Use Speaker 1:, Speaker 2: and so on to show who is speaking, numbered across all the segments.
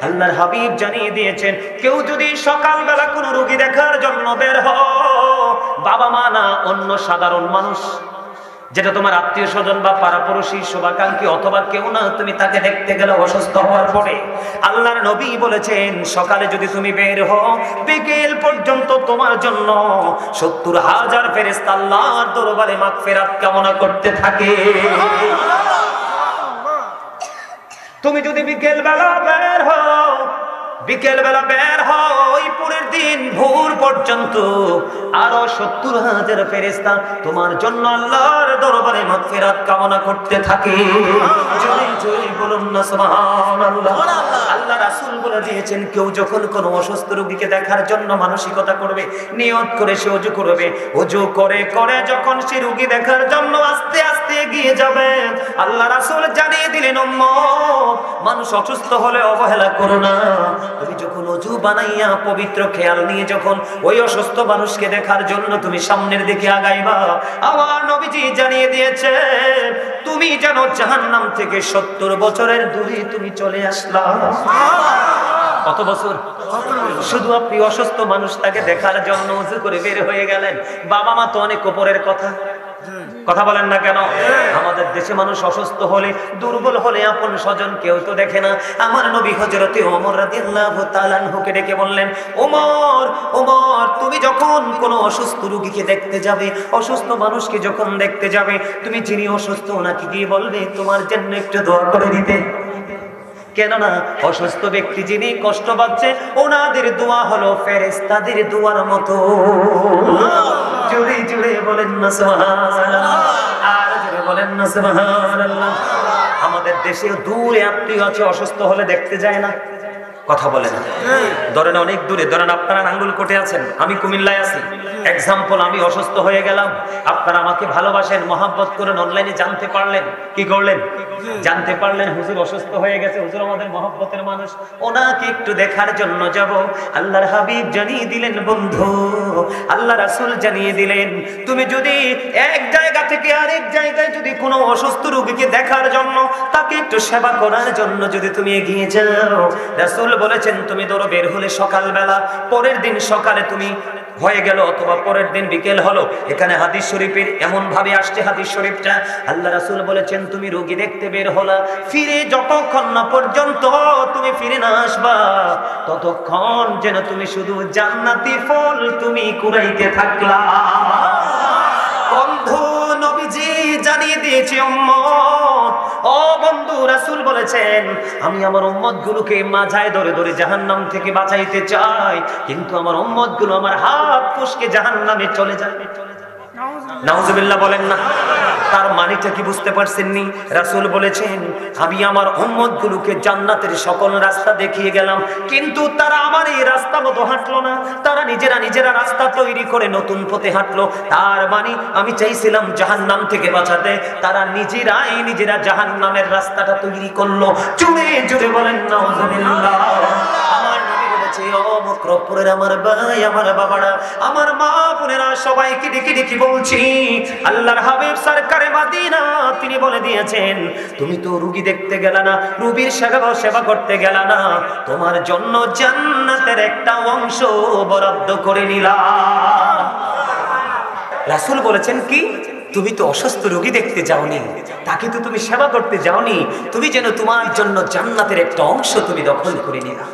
Speaker 1: আল্লাহর হাবিব জানিয়ে দিয়েছেন, কেউ যদি সকালবেলা কোনো রোগী দেখার জন্য বের হও, বাবা মা না, অন্য সাধারণ মানুষ, যেটা তোমার আত্মীয় স্বজন বা পাড়াপড়শি শুভাকাঙ্ক্ষী অথবা কেউ না, তুমি তাকে দেখতে গেলে অসুস্থ হওয়ার পরে আল্লাহর নবী বলেছেন, সকালে যদি তুমি বের হও, বিকেল পর্যন্ত তোমার জন্য ৭০,০০০ ফেরেশতা আল্লাহর দরবারে মাগফিরাত কামনা করতে থাকে। তুমি যদি বিকেল বেলা বের হও, ওই পরের দিন ভোর পর্যন্ত আরো ৭০,০০০ ফেরেশতা তোমার জন্য আল্লাহর দরবারে মাগফিরাত কামনা করতে থাকে। জোরে জোরে বলুন না সুবহানাল্লাহ। আল্লাহ রাসূল বলে দিয়েছেন, কেউ যখন কোনো অসুস্থ রোগীকে দেখার জন্য মানসিকতা করবে, নিয়ত করে সে ওযু করবে, ওযু করে করে যখন সে রোগী দেখার জন্য আস্তে আস্তে এগিয়ে যাবে, আল্লাহ রাসূল জানিয়ে দিলেন, উম্মত, মানুষ অসুস্থ হলে অবহেলা করো না। তুমি যখন ওযু বানাইয়া পবিত্র খেয়াল নিয়ে যখন ওই অসুস্থ মানুষকে দেখার জন্য তুমি সামনের দিকে আগাইবা, আমার নবীজি জানিয়ে দিয়েছে, তুমি যেন জাহান্নাম থেকে ৭০ বছরের দূরে তুমি চলে আসলা। কত বছর? শুধু আপনি অসুস্থ মানুষটাকে দেখার জন্য ওযু করে বের হয়ে গেলেন। বাবা মা তো অনেক উপরের কথা, কথা বলেন না কেন? আমাদের দেশে মানুষ অসুস্থ হলে, দুর্বল হলে আপন স্বজন কেউ তো দেখে না। আমার নবী হযরতে ওমর রাদিয়াল্লাহু তাআলা আনহুকে ডেকে বললেন, ওমর, ওমর, তুমি যখন কোনো অসুস্থ রোগীকে দেখতে যাবে, অসুস্থ মানুষকে যখন দেখতে যাবে, তুমি যিনি অসুস্থ ওনাকে গিয়ে বলবে তোমার জন্য একটু দোয়া করে দিতে। কেননা অসুস্থ ব্যক্তি যিনি কষ্ট পাচ্ছে, ওনাদের দোয়া হলো ফেরেশতাদের দোয়ার মতো। জোরে জোরে বলেন না সুবহানাল্লাহ, আর জোরে বলেন না সুবহানাল্লাহ। আমাদের দেশে দূরে আত্মীয় আছে, অসুস্থ হলে দেখতে যায় না, কথা বলে না। ধরেন অনেক দূরে, ধরেন আপনারা নাঙ্গলকোটে আছেন, আমি কুমিল্লায় আছি, এক্সাম্পল, আমি অসুস্থ হয়ে গেলাম, আপনারা আমাকে ভালোবাসেন, মহাব্বত করেন, অনলাইনে জানতে পারলেন, কি করলেন? জানতে পারলেন হুজুর অসুস্থ হয়ে গেছে, হুজুর আমাদের মহব্বতের মানুষ, ওনাকে একটু দেখার জন্য যাব। আল্লাহর হাবিব জানিয়ে দিলেন, বন্ধু, আল্লাহ রাসূল জানিয়ে দিলেন, তুমি যদি এক জায়গা থেকে আরেক জায়গায় যদি কোনো অসুস্থ রোগীকে দেখার জন্য, তাকে একটু সেবা করার জন্য যদি তুমি এগিয়ে যাও, রাসূল বলেছেন, তুমি ধরো বের হলে সকালবেলা, পরের দিন সকালে তুমি হয়ে গেল অথবা পরের দিন বিকেল হলো, এখানে হাদিস শরীফের এমন ভাবে আসছে, হাদিস শরীফটা আল্লাহ রাসূল বলেছেন, তুমি রোগী দেখতে বের হলা, ফিরে যতক্ষণ না পর্যন্ত তুমি ফিরে না আসবা, ততক্ষণ যেন তুমি শুধু জান্নাতি ফল তুমি কুড়াইতে থাকলা। বন্ধু, নবীজি জানিয়ে দিয়েছে, উম্মত, ও বন্ধু, রাসূল বলেছেন, আমি আমার উম্মতগুলোকে মাঝায় ধরে ধরে জাহান্নাম থেকে বাঁচাইতে চাই, কিন্তু আমার উম্মতগুলো আমার হাত ফসকে জাহান্নামে চলে যায়। নাউজুবিল্লাহ বলেন না। তার মানেটা কি বুঝতে পারছেননি? রাসূল বলেছেন, আমি আমার উম্মতগুলোকে জান্নাতের সকল রাস্তা দেখিয়ে গেলাম, কিন্তু তারা আমার এই রাস্তা মতো হাঁটলো না, তারা নিজেরা রাস্তা তৈরি করে নতুন পথে হাঁটলো। তার মানে আমি চাইছিলাম জাহান্নাম থেকে বাঁচাতে, তারা নিজেরা জাহান্নামের রাস্তাটা তৈরি করলো। জোরে জোরে বলেন নাউজুবিল্লাহ। আমার নবী বলেছে, ও মক্রপুরের আমার ভাই, আমার বাবারা, আমার মা বোনেরা, সবাইকে ডেকে ডেকে বলছি, আল্লাহর হাবিব সরকারে মদিনা তিনি বলে দিয়েছেন, তুমি তো রোগী দেখতে গেলা না, রোগীর সেবা করতে গেলা না, তোমার জন্য জান্নাতের একটা অংশ বরাদ্দ করে নিলাম। রাসূল বলেছেন কি, তুমি তো অসুস্থ রোগী দেখতে যাওনি, তাকে তো তুমি সেবা করতে যাওনি, তুমি যেন তোমার জন্য জান্নাতের একটা অংশ তুমি দখল করে নিলা,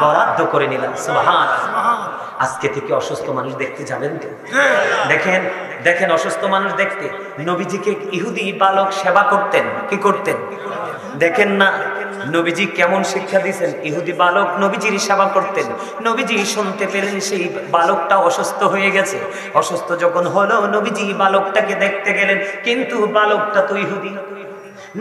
Speaker 1: বরাদ্দ করে নিলা। সুবহানাল্লাহ। আজকে থেকে অসুস্থ মানুষ দেখতে যাবেন তো? দেখেন অসুস্থ মানুষ দেখতে নবীজিকে ইহুদি বালক সেবা করতেন, কি করতেন দেখেন না? নবীজি কেমন শিক্ষা দিয়েছেন? ইহুদি বালক নবীজির সেবা করতেন। নবীজি শুনতে পেলেন সেই বালকটা অসুস্থ হয়ে গেছে। অসুস্থ যখন হলো, নবীজি বালকটাকে দেখতে গেলেন, কিন্তু বালকটা তো ইহুদি।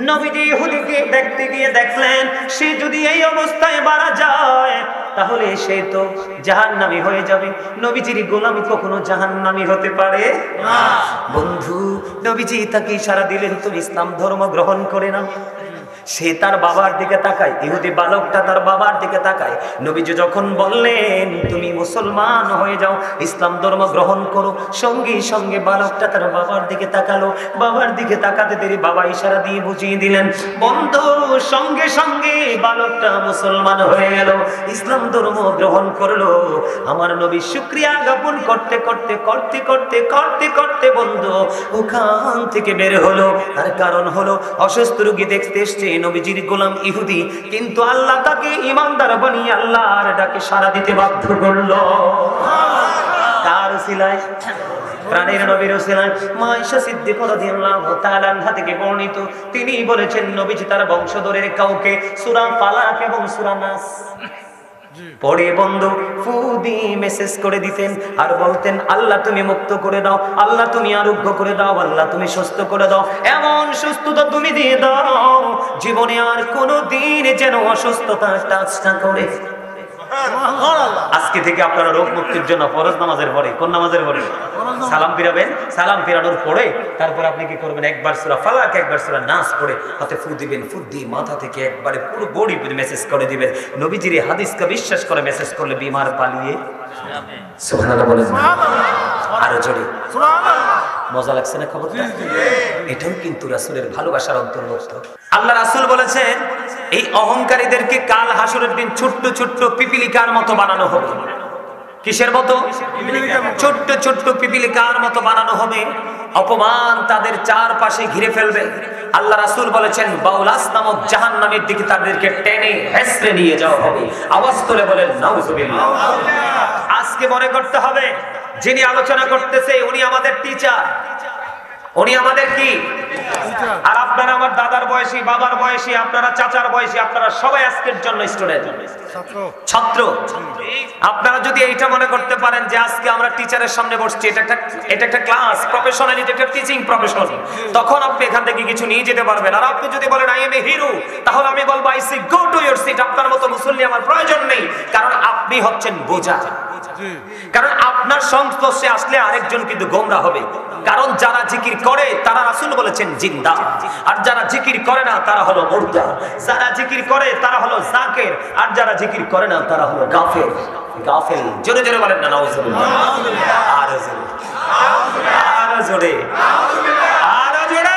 Speaker 1: নবীজি ইহুদিকে দেখতে গিয়ে দেখলেন, সে যদি এই অবস্থায় মারা যায় তাহলে সে তো জাহান্নামী হয়ে যাবে। নবীজির গোলামি কখনো জাহান্নামী হতে পারে না। বন্ধু, নবীজি তাকে ইশারা দিলেন, তুমি ইসলাম ধর্ম গ্রহণ করে নাও। সে তার বাবার দিকে তাকায়, ইহুদি বালকটা তার বাবার দিকে তাকায়। নবীজি যখন বললেন তুমি মুসলমান হয়ে যাও, ইসলাম ধর্ম গ্রহণ করো, সঙ্গে সঙ্গে বালকটা তার বাবার দিকে তাকালো। বাবার দিকে তাকাতে দেরি বাবা ইশারা দিয়ে বুঝিয়ে দিলেন। বন্ধু, সঙ্গে সঙ্গে বালকটা মুসলমান হয়ে গেল, ইসলাম ধর্ম গ্রহণ করলো। আমার নবী শুকরিয়া জ্ঞাপন করতে করতে করতে করতে করতে করতে বন্ধু ওখান থেকে বের হলো। তার কারণ হলো অসুস্থ রোগী দেখতে এসছে নবীজির গোলাম ইহুদি, কিন্তু আল্লাহ তাকে ঈমানদার বানিয়ে আল্লাহর ডাকে সাড়া দিতে বাধ্য করলো। তার উসিলায়, প্রাণের নবীর উসিলায় মা আয়েশা সিদ্দিকা রাদিয়াল্লাহু তাআলা আনহা থেকে বর্ণিত, তিনি বলেছেন নবীজি তার বংশধরের কাউকে সূরা ফালাক এবং সূরা নাস পড়ে বন্ধু ফু দিয়ে মেসেজ করে দিতেন আর বলতেন আল্লাহ তুমি মুক্ত করে দাও, আল্লাহ তুমি আরোগ্য করে দাও, আল্লাহ তুমি সুস্থ করে দাও, এমন সুস্থতা তুমি দিয়ে দাও জীবনে আর কোনো দিন যেন অসুস্থতা টাচ না করে। আজকে থেকে আপনারা রোগ মুক্তির জন্য ফরজ নামাজের পরে, কোন নামাজের পরে সালাম ফিরাবেন, সালাম ফিরানোর পরে তারপর আপনি কি করবেন, একবার সূরা ফালাক একবার সূরা নাস পড়ে হাতে ফু দিবেন, ফু দিয়ে মাথা থেকে একবারে পুরো বডি মেসেজ করে দিবেন। নবীজির হাদিসকে বিশ্বাস করে মেসেজ করলে বিমার পালিয়ে যাবে। সুবহানাল্লাহ বলেন, আরো জোরে সুবহানাল্লাহ। মজা লাগছে না খবরটা? এটাও কিন্তু রাসূলের ভালোবাসার অন্তর্ভুক্ত। আল্লাহ রাসূল বলেছেন এই অহংকারীদেরকে কাল হাসরের দিন ছোট্ট ছোট্ট পিপিলিকার মতো বানানো হবে। কিসের মতো? ছোট্ট ছোট্ট পিপিলিকার মতো বানানো হবে। অপমান তাদের চারপাশে ঘিরে ফেলবে। আল্লাহ রাসূল বলেছেন বাউলাস নামক জাহান্নামের দিকে তাদেরকে টেনে হেসড়ে নিয়ে যাওয়া হবে। আওয়াজ তুলে বলেন নাউজুবিল্লাহ। আজকে মনে করতে হবে যিনি আলোচনা করতেছে উনি আমাদের টিচার, উনি আমাদের কি? আর আপনারা আমার দাদার বয়সী, বাবার বয়সী, আপনারা চাচার বয়সী, আপনারা সবাই আজকের জন্য স্টুডেন্ট, ছাত্র। আপনারা যদি এইটা মনে করতে পারেন যে আজকে আমরা টিচারের সামনে বসছি, এটা একটা ক্লাস, প্রফেশনাল, এটা একটা টিচিং প্রফেশন, তখন আপনি এখান থেকে কিছু নিয়ে যেতে পারবেন। আর আপনি যদি বলেন আই এম এ হিরো, তাহলে আমি বলবো I say go to your seat. আপনার মতো মুসল্লি আমার প্রয়োজন নেই, কারণ আপনি হচ্ছেন বোঝা। কারণ আপনার সংস্পর্শে আসলে আরেকজন কিন্তু গোমরা হবে। কারণ যারা জিকির করে তারা রাসূল বলেছেন জিন্দা, আর যারা জিকির করে না তারা হলো মুর্দা। যারা জিকির করে তারা হলো জাকির, আর যারা জিকির করে না তারা হলো গাফেল। গাফেল জোরে জোরে বলেন না নাউজুবিল্লাহ। আরো জোরে, আরো জোরে, আরো জোরে।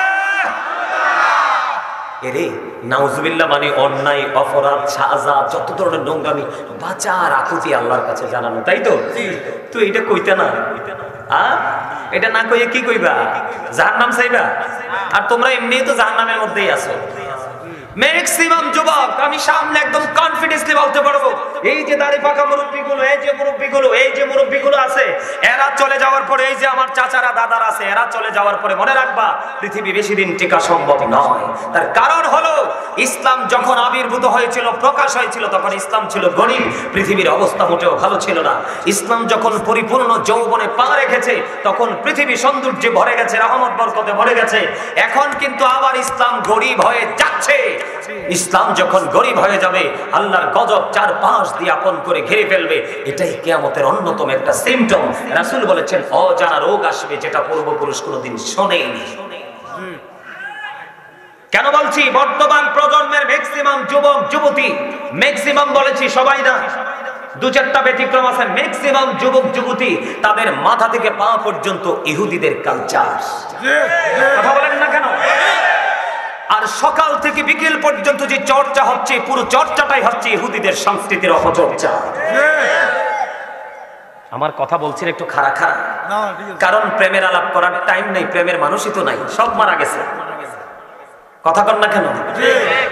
Speaker 1: এরে নাউজুবিল্লাহ মানে অন্যায়, অপরাধ, সাজা, যত ধরনের নোংরামি বাঁচার আকুতি আল্লাহর কাছে জানানো, তাই তো? তুই এটা কইতে না, এটা না কইয়ে কি কইবা? জাহান্নাম চাইবা? আর তোমরা এমনি তো জাহান্নামের মধ্যেই আছো। ম্যাক্সিমাম যুবক আমি সামনে একদম কনফিডেন্সলি বলতে পারবো, এই যে দাড়ি পাকা মুরব্বিগুলো, এই যে মুরব্বিগুলো আছে, এরা চলে যাওয়ার পরে, এই যে আমার চাচারা দাদারা আছে, এরা চলে যাওয়ার পরে মনে রাখবা পৃথিবী বেশি দিন টিকা সম্ভব নয়। তার কারণ হলো ইসলাম যখন আবির্ভূত হয়েছিল, প্রকাশ হয়েছিল, তখন ইসলাম ছিল গরিব, পৃথিবীর অবস্থা মোটেও ভালো ছিল না। ইসলাম যখন পরিপূর্ণ যৌবনে পা রেখেছে, তখন পৃথিবী সৌন্দর্যে ভরে গেছে, রহমত বরকতে ভরে গেছে। এখন কিন্তু আবার ইসলাম গরিব হয়ে যাচ্ছে। ইসলাম যখন গরিব হয়ে যাবে, আল্লাহর গজব চারপাশ দিয়ে আপন করে ঘিরে ফেলবে। এটাই কিয়ামতের অন্যতম একটা সিম্পটম। রাসূল বলেছেন অজানা রোগ আসবে যেটা পূর্বপুরুষ কোনোদিন শোনেনি। কেন বলছি? বর্তমান প্রজন্মের ম্যাক্সিমাম যুবক যুবতী, ম্যাক্সিমাম বলেছি সবাই না, দু চারটা ব্যতিক্রম আছে, ম্যাক্সিমাম যুবক যুবতী তাদের মাথা থেকে পা পর্যন্ত ইহুদিদের কালচার। কথা বলেন না কেন? আর সকাল থেকে বিকেল পর্যন্ত যে চর্চা হচ্ছে, পুরো চর্চাটাই হচ্ছে ইহুদিদের সংস্কৃতির অপচর্চা। আমার কথা বলছেন একটু খাড়া খাড়া, কারণ প্রেমের আলাপ করার টাইম নেই, প্রেমের মানুষই তো নাই, সব মারা গেছে। কথা কর না কেন?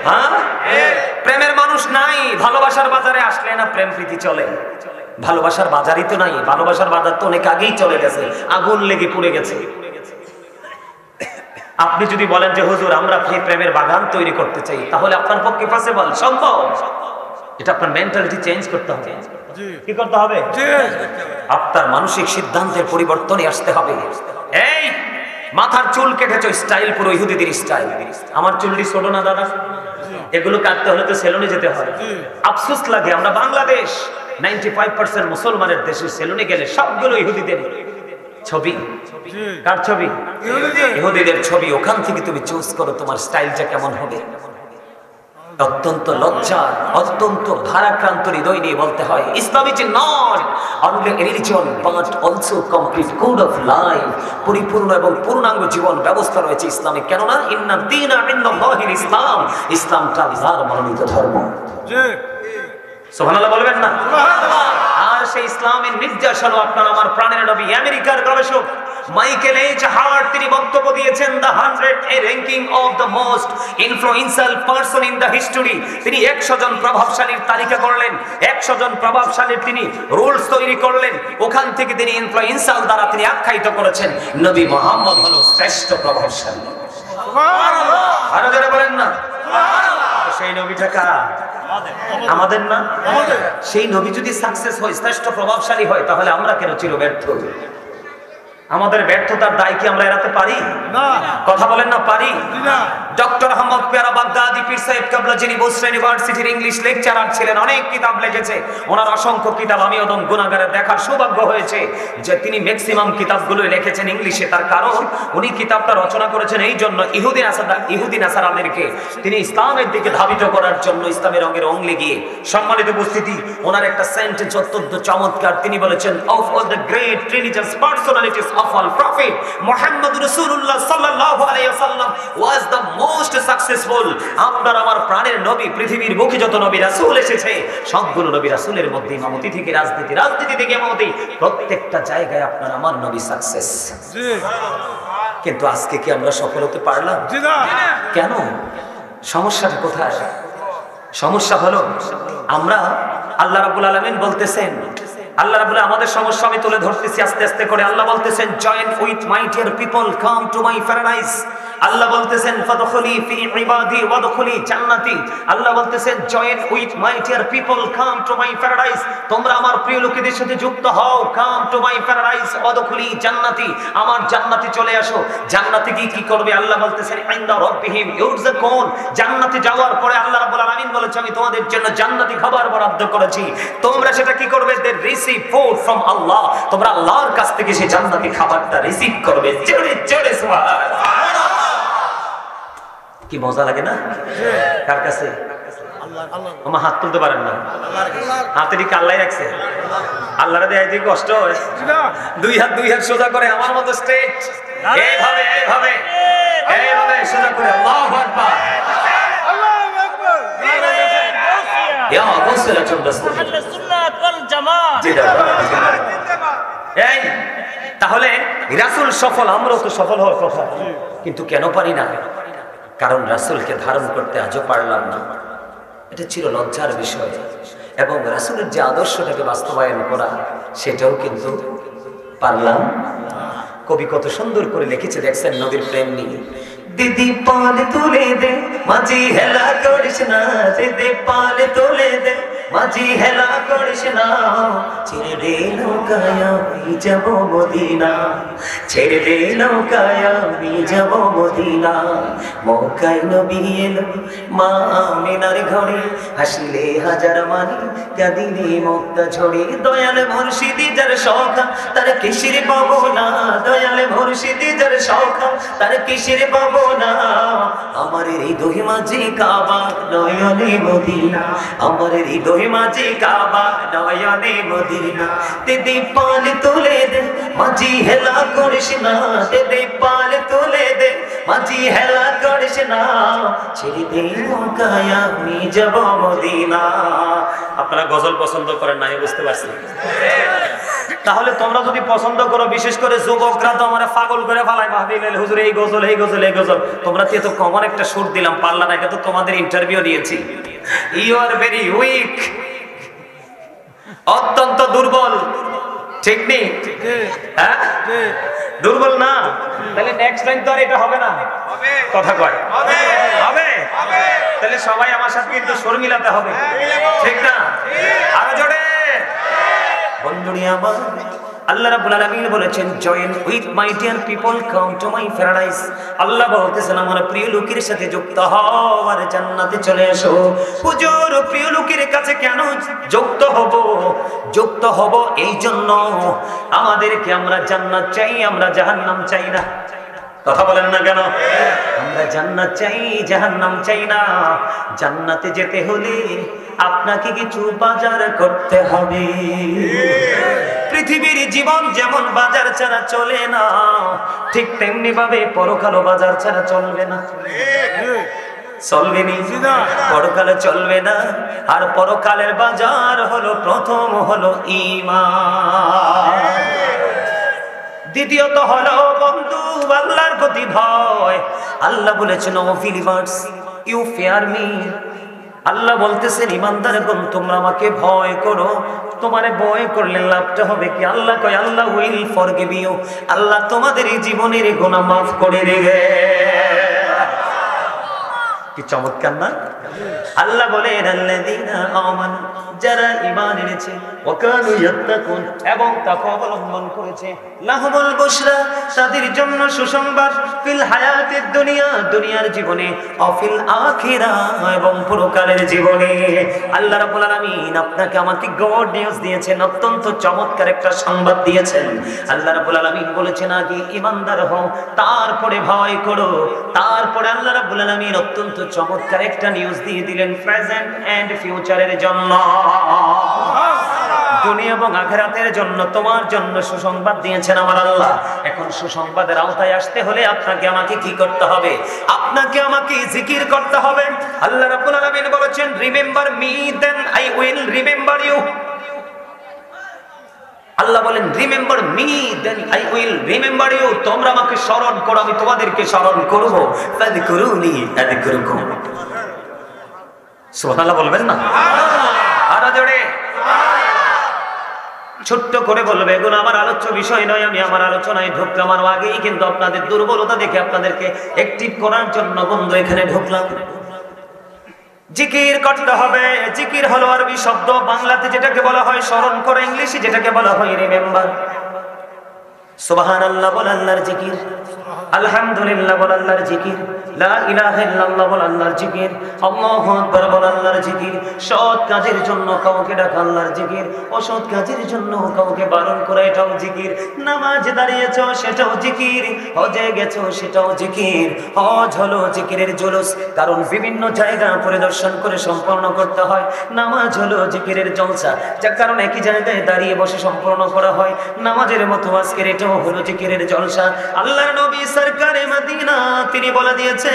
Speaker 1: হ্যাঁ, প্রেমের মানুষ নাই। ভালোবাসার বাজারে আসলে না প্রেম প্রীতি চলে, ভালোবাসার বাজারই তো নাই। ভালোবাসার বাজার তো অনেক আগেই চলে গেছে, আগুন লেগে পুড়ে গেছে। আপনি যদি বলেন যে হুজুর আমরা প্রেমের বাগান তৈরি করতে চাই, তাহলে আপনার পক্ষে পসিবল, সম্ভব। এটা আপনার মেন্টালিটি চেঞ্জ করতে হবে। কি করতে হবে? আপনার মানসিক সিদ্ধান্তের পরিবর্তনে আসতে হবে। এই মাথার চুল কেটেছো, স্টাইল পুরো ইহুদিদের স্টাইল। আমার চুলটি ছোট না দাদা, এগুলো কাটতে হলে তো সেলুনে যেতে হয়। আফসোস লাগে, আমরা বাংলাদেশ 95% মুসলমানের দেশে সেলুনে গেলে সবগুলো ইহুদিদের ছবি। কার ছবি? ইহুদিদের ছবি। ওখান থেকে তুমি চুজ করো তোমার স্টাইলটা কেমন হবে। অত্যন্ত লজ্জার, অত্যন্ত ভারাক্রান্ত হৃদয় নিয়ে বলতে হয়, Islam is not only a religion but also complete code of life. পরিপূর্ণ এবং পূর্ণাঙ্গ জীবন ব্যবস্থা রয়েছে ইসলামে। কেননা ইন্না দীনা ইনদাল্লাহিল ইসলাম, ইসলামটা আল্লাহর মনোনীত ধর্ম। সুবহানাল্লাহ বলবেন না? আর সেই ইসলামের নির্দেশ হলো আপনার আমার প্রাণের নবী, আমেরিকার গবেষক মাইকেল এইচ হার্ট, তিনি বক্তব্য দিয়েছেন the 100 ranking of the most influential person in the history. তিনি 100 জন প্রভাবশালীর তালিকা করলেন, 100 জন প্রভাবশালীর তিনি রুলস তৈরি করলেন। ওখান থেকে তিনি ইনফ্লুয়েন্সিয়াল দ্বারা তিনি আখ্যায়িত করেছেন নবী মুহাম্মদ হলো শ্রেষ্ঠ প্রভাবশালী। সুবহানাল্লাহ, আরো জোরে বলেন না সুবহানাল্লাহ। সেই নবীটা কারা? আমাদের না? সেই নবী যদি সাকসেস হয়, শ্রেষ্ঠ প্রভাবশালী হয়, তাহলে আমরা কেন চির ব্যর্থ? আমাদের ব্যর্থতার দায় কি আমরা এড়াতে পারি? না। কথা বলেন না পারি? না। ডক্টর আহমদ পেয়ারা বাগদাদি পীর সাহেব কাবলা, যিনি বুসরা ইউনিভার্সিটির ইংলিশ লেকচারার ছিলেন, অনেক কিতাব লিখেছে। ওনার অসংখ্য কিতাব আমি ওদম গুনাহগারের দেখার সৌভাগ্য হয়েছে যে তিনি ম্যাক্সিমাম কিতাবগুলোই লিখেছেন ইংলিশে। তার কারণ উনি কিতাবটা রচনা করেছেন এই জন্য, ইহুদি নাসারাদেরকে তিনি ইসলামের দিকে ধাবিত করার জন্য, ইসলামের রঙের অঙ্গলে গিয়ে। সম্মানিত উপস্থিতি, ওনার একটা সেন্টেন্স অত্যন্ত চমৎকার। তিনি বলেছেন, of all the great religious personalities of all prophet Muhammad Rasulullah sallallahu alaihi wasallam was the most successful। আপনার আমার প্রাণের নবী, পৃথিবীর বুকে যত নবী রাসূল এসেছে সবগুলো নবী রাসূলের মধ্যে, ইমামতি থেকে রাজনীতি, রাজনীতি থেকে ইমামতি, প্রত্যেকটা জায়গায় আপনার আমার নবী সাকসেস। জি। কিন্তু আজকে কি আমরা সফল হতে পারলাম? জি না। কেন? সমস্যাটা কোথায়? সমস্যা হলো আমরা, আল্লাহ রাব্বুল আলামিন বলতেছেন, আল্লাহ রাব্বুল আমাদের সমস্যা আমি তুলে ধরতেছি আস্তে আস্তে করে। আল্লাহ বলতেছেন, join with my dear people, come to my paradise. আল্লাহ বলতেছেন, ফাদখুলি ফি ইবাদি ওয়াদখুলি জান্নাতি। আল্লাহ বলতেছেন, join with my dear people, come to my paradise. তোমরা আমার প্রিয় লোকেদের সাথে যুক্ত হও, কাম টু মাই প্যারাডাইস ওয়াদখুলি জান্নাতি, আমার জান্নাতে চলে আসো। জান্নাতে গিয়ে কি করবে? আল্লাহ বলতেছেন, ইনদা রাব্বিহিম ইউরযাকুন। জান্নাতে যাওয়ার পরে আল্লাহ রাব্বুল আলামিন বলেছে, আমি তোমাদের জন্য জান্নাতি খাবার বরাদ্দ করেছি। তোমরা সেটা কি করবে? দে রিসিভ ফুড ফ্রম আল্লাহ। তোমরা আল্লাহর কাছ থেকে সেই জান্নাতি খাবারটা রিসিভ করবে। জোরে জোরে সুবহানাল্লাহ। কি মজা লাগে না? কার কাছে? আমার হাত তুলতে পারেন না, হাতে কি আল্লাহ রাখছে? আল্লাহরে দেয় যে কষ্ট হয়, দুই হাত সোজা করে আমার মতো স্ট্রেট, এইভাবে এইভাবে এইভাবে সোজা করে আল্লাহু আকবার, আল্লাহু আকবার। ইয়া রাসূলুল্লাহ আহলে সুন্নাত ওয়াল জামাত জিন্দাবাদ। এই তাহলে রাসূল সফল, আমরাও তো সফল হওয়ার কথা, কিন্তু কেন পারি না? কারণ রাসূলকে ধারণ করতে আজও পারলাম না। এটা ছিল লজ্জার বিষয়। এবং রাসূলের যে আদর্শটাকে বাস্তবায়ন করা, সেটাও কিন্তু পারলাম। কবি কত সুন্দর করে লিখেছে দেখছেন নবীর প্রেম নিয়ে। দিদি পাল তুলে দে মাঝি হেলা করিস না, দিদি পাল তুলে দে মাঝি হেলা করিস না, ছেড়ে দে নৌকায় আমি যাব মদিনা, ছেড়ে দে নৌকায় আমি যাব মদিনা। মক্কায় নবী এলো মা আমিনার ঘরে, হাসিলে হাজার মানি কাঁদিলে মুক্তা ঝরে। দয়াল মুর্শিদি যার সখা তার কিসের পাবো না, দয়াল মুর্শিদি যার সখা তার কিসের পাবো না। আমার হৃদয় মাঝে কাবা নয়নে মদিনা, আমার হৃদয় মাঝে কাবা নয়নে মদিনা। দিদি পাল তুলে দে মাঝি হেলা করিস না, দিদি পাল তুলে দে মাঝি হেলা করিস না, ছেড়ে দে নৌকায় আমি যাব মদিনা। আপনারা গজল পছন্দ করেন না, আমি বুঝতে পারছি। তাহলে তোমরা যদি পছন্দ করো, বিশেষ করে যুবকরা তো আমার পাগল করে ফেলায়, মাহফিল হুজুর এই গজল এই গজল এই গজল। তোমরা তো কমন একটা সুর দিলাম, পারলা না। এটা তো তোমাদের ইন্টারভিউ দিয়েছি। ইউ আর ভেরি উইক, অত্যন্ত দুর্বল, ঠিক নেই? হ্যাঁ দুর্বল না? তাহলে নেক্সট টাইম তো আর এটা হবে না। কথা কয় হবে? তাহলে সবাই আমার সাথে কিন্তু সুর মিলাতে হবে, ঠিক না? আরো জোরে বন্ধুরি আমার। আল্লাহ রাব্বুল আলামিন বলেছেন, join with my dear people, come to my paradise. আল্লাহ বলতেছেন, আমার প্রিয় লোকের সাথে যুক্ত হও আর জান্নাতে চলে এসো। হুজুর, প্রিয় লোকের কাছে কেন যুক্ত হব? যুক্ত হব এই জন্য আমাদেরকে, আমরা জান্নাত চাই, আমরা জাহান্নাম চাই না। কথা বলেন না কেন? আমরা জান্নাত চাই, জাহান্নাম চাই না। জান্নাতে যেতে হলে আপনাকে কিছু বাজার করতে হবে। পৃথিবীর জীবন যেমন বাজার ছাড়া চলে না, ঠিক তেমনি ভাবে পরকালও বাজার ছাড়া চলবে না। চলবে না, পরকালে চলবে না। আর পরকালের বাজার হলো, প্রথম হলো ঈমান, দ্বিতীয়ত হলো বন্ধু আল্লাহর প্রতি ভয়। আল্লাহ বলেছেন, O believers you fear me. আল্লাহ বলতেছেন, ঈমানদারগণ তোমরা আমাকে ভয় করো। তোমারে ভয় করলে লাভটা হবে কি? আল্লাহ কয়, আল্লাহ উইল ফরগিভ ইউ। আল্লাহ তোমাদের এই জীবনের গুনাহ মাফ করে দেবে। কি চমৎকার না? আল্লাহ বলেন, আল্লাযীনা আমানু, যারা ঈমান এনেছে, ওয়া কানু ইয়াত্তাকুন, এবং তাকওয়া অবলম্বন করেছে, লাহুমুল বুশরা, তাদের জন্য সুসংবাদ, ফিল হায়াতিদ দুনিয়া, দুনিয়ার জীবনে, অফিল আখিরা, এবং পরকালের জীবনে। আল্লাহ রাব্বুল আলামিন আপনাকে আমাকে গুড নিউজ দিয়েছেন, অত্যন্ত চমৎকার একটা সংবাদ দিয়েছেন। আল্লাহ রাব্বুল আলামিন বলেছেন, আগে ঈমানদার হও, তারপরে ভয় করো। তারপরে আল্লাহ রাব্বুল আলামিন অত্যন্ত চমৎকার একটা নিউজ দিয়ে দিলেন প্রেজেন্ট এন্ড ফিউচারের জন্য, দুনিয়া এবং আখিরাতের জন্য। তোমার জন্য সুসংবাদ দিয়েছেন আমার আল্লাহ। এখন সুসংবাদের আওতায় আসতে হলে আপনাকে আমাকে কি করতে হবে? আপনাকে আমাকে জিকির করতে হবে। আল্লাহ রাব্বুল আলামিন বলেছেন, remember me then I will remember you. আল্লাহ বলেন, remember me then I will remember you. তোমরা আমাকে স্মরণ করো, আমি তোমাদেরকে স্মরণ করব। ফাযকুরুনি আযকুরকুম। সুবহানাল্লাহ বলবেন না? আরো জোরে। ছোট্ট করে বলবে, এগুলো আমার আলোচ্য বিষয় নয়। আমি আমার আলোচনায় ঢুকলাম আর আগেই কিন্তু আপনাদের দুর্বলতা দেখে আপনাদেরকে অ্যাক্টিভ করার জন্য বন্ধু এখানে ঢুকলাম। জিকির করতে হবে। জিকির হলো আরবি শব্দ, বাংলাতে যেটাকে বলা হয় স্মরণ করা, ইংলিশে যেটাকে বলা হয় রিমেম্বার। সুবহানাল্লাহ বল আল্লাহর জিকির, আলহামদুলিল্লাহ বল আল্লাহর জিকির, লা ইলাহা ইল্লাল্লাহ বল আল্লাহর জিকির, আল্লাহু আকবার বল আল্লাহর জিকির। সৎ কাজের জন্য কাউকে ডাকা আল্লাহর জিকির, অসৎ কাজের জন্য কাউকে বারণ করা এটাও জিকির। নামাজে দাঁড়িয়েছো সেটাও জিকির, হজে গেছো সেটাও জিকির। হজ হলো জিকিরের জুলুস, কারণ বিভিন্ন জায়গা পরিদর্শন করে সম্পন্ন করতে হয়। নামাজ হলো জিকিরের জলসা, যার কারণে একই জায়গায় দাঁড়িয়ে বসে সম্পন্ন করা হয়। নামাজের মতো আজকের এটাও হলো জিকিরের জলসা। আল্লাহর নবী সরকারে মদিনা তিনি বলে দিয়েছে,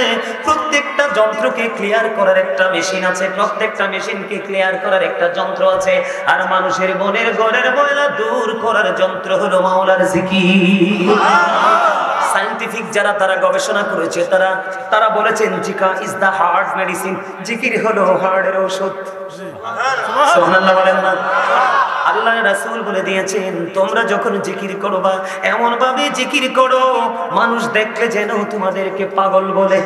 Speaker 1: প্রত্যেকটা যন্ত্রকে ক্লিয়ার করার একটা মেশিন আছে, প্রত্যেকটা মেশিনকে ক্লিয়ার করার একটা যন্ত্র আছে। আর মানুষের মনের ঘরের ময়লা দূর করার যন্ত্র হলো মাওলার জিকির। সায়েন্টিফিক যারা তারা গবেষণা করেছে, তারা বলেছেন, জিকা ইজ দা হার্ট মেডিসিন। জিকির হলো হার্টের ঔষধ। সুবহানাল্লাহ বলেন না? আল্লাহর রাসূল বলে দিয়েছেন, তোমরা যখন জিকির করবা এমন ভাবে জিকির করো মানুষ দেখলে যেন তোমাদেরকে পাগল বলে।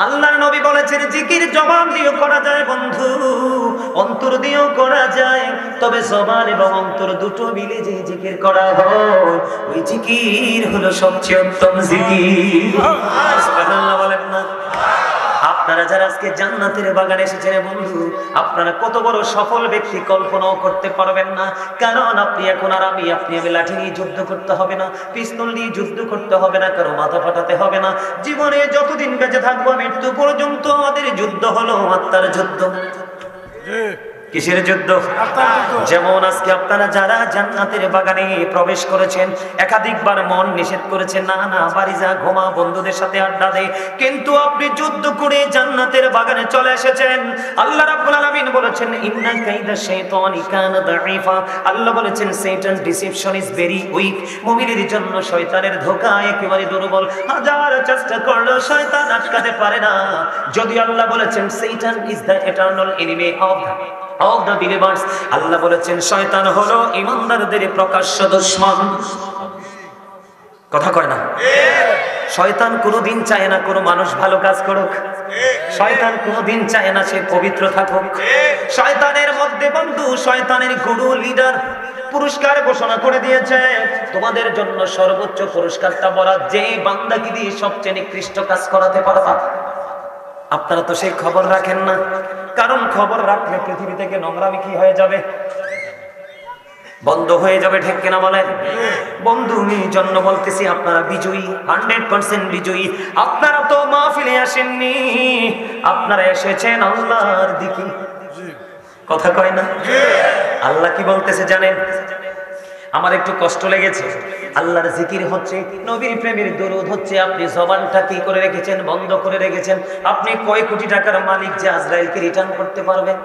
Speaker 1: আল্লাহর নবী বলেছেন, জিকির জবান দিয়েও করা যায় বন্ধু, অন্তর দিয়েও করা যায়। তবে জবান এবং অন্তর দুটো মিলে যে জিকির করা হয়, ওই জিকির হলো সবচেয়ে উত্তম জিকির। সুবহানাল্লাহ বলেন না? আপনারা যারা আজকে জান্নাতের বাগানে এসেছেন বন্ধু, আপনারা কত বড় সফল ব্যক্তি কল্পনাও করতে পারবেন না। কারণ আপনি এখন আর আমি লাঠি নিয়ে যুদ্ধ করতে হবে না, পিস্তল নিয়ে যুদ্ধ করতে হবে না, কারো মাথা ফাটাতে হবে না। জীবনে যতদিন বেঁচে থাকবো মৃত্যু পর্যন্ত আমাদের যুদ্ধ হলো আত্মার যুদ্ধ। কিসের যুদ্ধ? যেমন আজকে আপনারা যারা জান্নাতের বাগানে প্রবেশ করেছেন, একাধিকবার মন নিষেধ করেছেন, না না বাড়ি যা, ঘুমা, বন্ধুদের সাথে আড্ডা দে, কিন্তু আপনি যুদ্ধ করে জান্নাতের বাগানে চলে এসেছেন। আল্লাহ রাব্বুল আলামিন বলেছেন, ইন্না কাইদা শাইতানি কানা দাঈফা। আল্লাহ বলেছেন, শয়তান ডিসেপশন ইজ ভেরি উইক। মুমিনের জন্য শয়তানের ধোঁকা একেবারে দুর্বল। হাজার চেষ্টা করলেও শয়তান আটকাতে পারে না। যদি আল্লাহ বলেছেন শয়তান is the eternal enemy of the believers, আল্লাহ বলেছেন শয়তান হলো ঈমানদারদের প্রকাশ্য দুশমন। কথা কয় না? শয়তান কোনোদিন চায় না কোনো মানুষ ভালো কাজ করুক। শয়তান কোনোদিন চায় না সে পবিত্র থাকুক। শয়তানের মধ্যে বন্ধু, শয়তানের গুরু লিডার পুরস্কার ঘোষণা করে দিয়েছে, তোমাদের জন্য সর্বোচ্চ পুরস্কারটা বরাদ্দ, যে বান্দাকে দিয়ে সবচেয়ে নিকৃষ্ট কাজ করাতে পারবা। আপনারা তো সেই খবর রাখেন না, কারণ খবর রাখলে পৃথিবী থেকে নোংরামি কি হয়ে যাবে। বন্ধ হয়ে যাবে, ঠিক কিনা বলেন? বন্ধু এই জন্য বলতেছি আপনারা বিজয়ী, 100% বিজয়ী। আপনারা তো মাহফিলে আসেননি, আপনারা এসেছেন আল্লাহর দিকে। কথা কয় না? আল্লাহ কি বলতেছে জানেন? আমার একটু কষ্ট লেগেছে। আল্লাহর জিকির হচ্ছে, নবীর প্রেমের দরুদ হচ্ছে, আপনি জবানটা কি করে রেখেছেন? বন্ধ করে রেখেছেন। আপনি কয় কোটি টাকার মালিক যে আজরাইলকে রিটার্ন করতে পারবেন?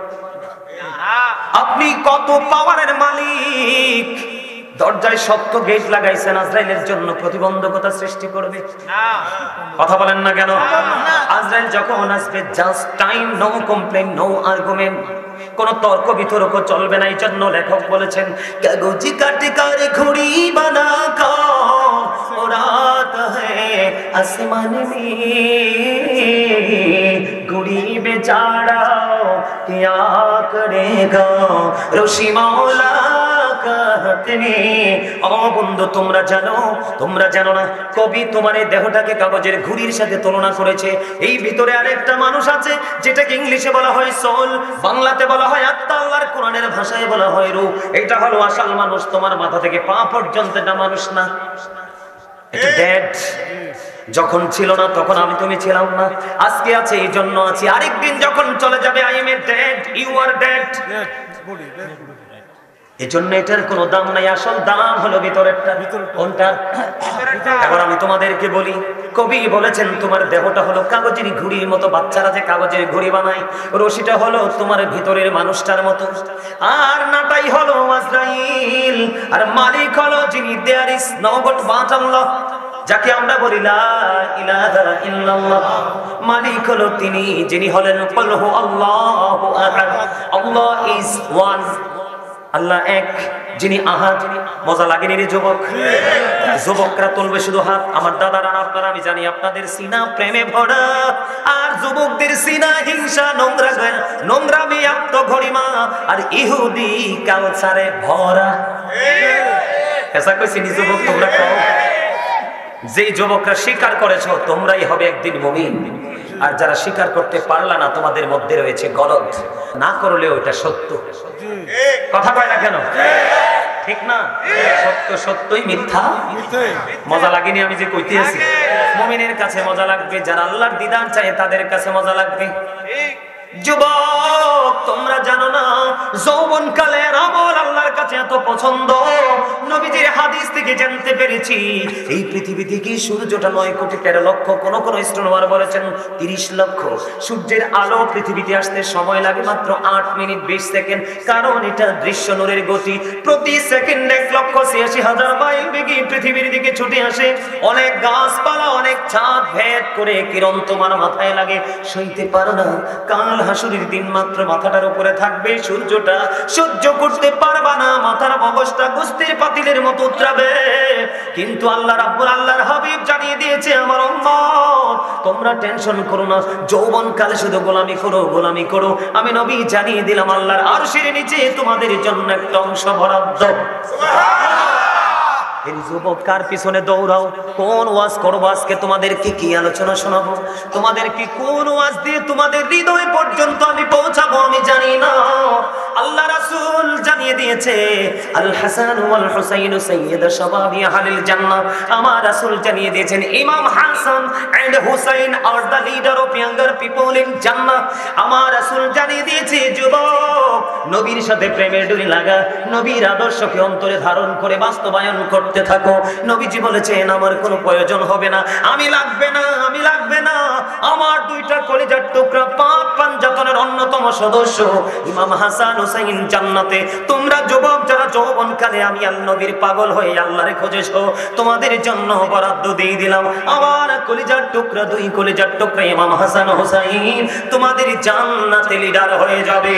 Speaker 1: আপনি কত পাওয়ারের মালিক? দরজায় শক্ত গেট লাগাইছেন, আজরাইলের জন্য প্রতিবন্ধকতা সৃষ্টি করবে? কথা বলেন না কেন? আজরাইল যখন আসবে, just time, no complain, no argument, কোন তর্ক বিতর্ক চলবে না। এই জন্য লেখক বলেছেন, কাগজি কাটে কার ঘড়ি বানা কর, ও রাত হ্যায় আসমান মে ঘড়ি বেচারা क्या करेगा রশি মাওলা বন্ধু তোমরা জানো না, কবি তোমার এই দেহটাকে কাগজের ঘুড়ির সাথে তুলনা করেছে। এই ভিতরে আরেকটা মানুষ আছে, যেটাকে ইংলিশে বলা হয় সোল, বাংলাতে বলা হয় আত্মা, আল্লাহর কোরআনের ভাষায় বলা হয় রূহ। এটা হলো আসল মানুষ। তোমার মাথা থেকে পা পর্যন্ত এটা মানুষ না, এটা ডেড। যখন ছিল না তখন আমি তুমি ছিলাম না, আজকে আছে এই জন্য আছি। আরেকদিন যখন চলে যাবে, I am a dead, you are dead. এজন্য এটার কোনো দাম নাই, আসল দাম হলো ভিতরেরটা। কোনটা? এবার আমি তোমাদেরকে বলি, কবি বলেছেন তোমার দেহটা হলো কাগজের ঘুড়ির মতো। বাচ্চারা যে কাগজের ঘুড়ি বানায়, রশিটা হলো তোমার ভিতরের মানুষটার মতো, আর নাটাই হলো আজরাইল, আর মালিক হলো যিনি there is no god but আল্লাহ, যাকে আমরা বলি লা ইলাহা ইল্লাল্লাহ। মালিক হলো তিনি, যিনি হলেন কুল হু আল্লাহু আহাদ, আল্লাহ ইজ ওয়ান, আল্লাহ এক, যিনি আহাদ। মজা লাগেনি রে যুবক? যুবকরা তুলবে শুধু হাত। আমার দাদারা, আপনারা, আমি জানি আপনাদের সিনা প্রেমে ভরা, আর যুবকদের সিনা হিংসা, নোংরামি, আত্মঘরিমা আর ইহুদি কালচারে ভরা। এসা কইছি নি যুবক? তোমরা কও, যে যুবকরা স্বীকার করেছো তোমরাই হবে একদিন মুমিন, আর যারা স্বীকার করতে পারলা না, তোমাদের মধ্যে রয়েছে গলদ। না করলেও এটা সত্য। কথা কয় না কেন? ঠিক না? সত্য সত্যই, মিথ্যা মজা লাগেনি? আমি যে কইতে আছি, মুমিনের কাছে মজা লাগবে, যারা আল্লাহর দিদার চায় তাদের কাছে মজা লাগবে। যুবক তোমরা জানো না, যৌবন কালের আমল আল্লাহর কাছে এত পছন্দ। নবীজির হাদিস থেকে জানতে পেরেছি, এই পৃথিবী থেকে সূর্যটা 9,13,00,000, কোন স্ট্রোনার বলেছেন 30 লক্ষ। সূর্যের আলো পৃথিবীতে আসতে সময় লাগে মাত্র 8 মিনিট 20 সেকেন্ড, কারণ এটা দৃশ্য নূরের গতি। প্রতি সেকেন্ডে 1,86,000 মাইল বেগে পৃথিবীর দিকে ছুটে আসে। অনেক গাছপালা, অনেক চাঁদ ভেদ করে কিরণ তোমার মাথায় লাগে, সইতে পারো না। কাল হাসুরের দিন মাত্র মাথাটার উপরে থাকবে সূর্যটা, সহ্য করতে পারবা না, মাথার মগজটা গোস্তের পাতিলের মতো উতরাবে। কিন্তু আল্লাহর হাবিব জানিয়ে দিয়েছে, আমার উম্মত তোমরা টেনশন করো না, যৌবন কালে শুধু গোলামি করো। আমি নবী জানিয়ে দিলাম, আল্লাহর আরশের নিচে তোমাদের জন্য একটা অংশ বরাদ্দ। এই যুবক কার পিছনে দৌড়াও? কোন ওয়াজ করবো আজকে? তোমাদেরকে কি আলোচনা শোনাবো? তোমাদেরকে কোন ওয়াজ দিয়ে তোমাদের হৃদয় পর্যন্ত আমি পৌঁছাবো আমি জানি না। আল্লাহ রাসূল জানিয়ে দিয়েছে, আল হাসান ওয়াল হুসাইন সাইয়্যিদা শাবাবি আহলিল জান্নাহ। আমার রাসূল জানিয়ে দিয়েছেন, ইমাম Hasan and Hussain are the leader of younger people in Jannah. আমার রাসূল জানিয়ে দিয়েছে, যুবক নবীর সাথে প্রেমের ডোরি লাগা, নবীর আদর্শকে অন্তরে ধারণ করে বাস্তবায়ন করতে থাকো। নবীজি বলেছেন, আমার কোনো প্রয়োজন হবে না, আমি লাগবে না। আমার দুইটা কলিজার টুকরা, পাক পাঞ্জাতনের অন্যতম সদস্য ইমাম হাসান হুসাইন জান্নাতে। তোমরা যুবক যারা যৌবনকালে আমি আল্লাহর নবীর পাগল হয়ে আল্লাহরে খুঁজেছো, তোমাদের জন্য বরাদ্দ দিয়ে দিলাম আমার কলিজার টুকরা, দুই কলিজার টুকরা ইমাম হাসান হুসাইন তোমাদের জান্নাতে লিডার হয়ে যাবে।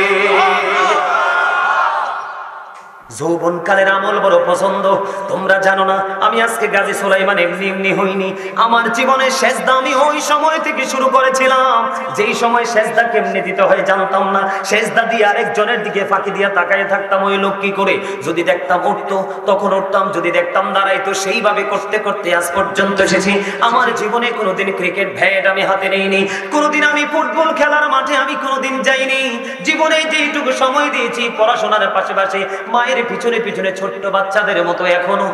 Speaker 1: যৌবনকালের আমল বড় পছন্দ। তোমরা জানো না, আমি আজকে গাজী সুলাইমান এমনি হইনি। আমার জীবনের সেজদা আমি ওই সময় থেকে শুরু করেছিলাম, যেই সময় সেজদা কেমনে দিতে হয় জানতাম না। সেজদা দিয়ে আরেকজনের দিকে ফাঁকি দিয়া তাকায় থাকতাম, ওই লোক কি করে। যদি দেখতাম উঠতো তখন উঠতাম, যদি দেখতাম দাঁড়াইতো, সেইভাবে করতে করতে আজ পর্যন্ত এসেছি। আমার জীবনে কোনোদিন ক্রিকেট ব্যাট আমি হাতে নেইনি, কোনোদিন আমি ফুটবল খেলার মাঠে আমি কোনোদিন যাইনি। জীবনে যেইটুকু সময় দিয়েছি পড়াশোনার পাশাপাশি মায়ের পিছনে পিছনে ছোট্ট বাচ্চাদের মতো এখনো।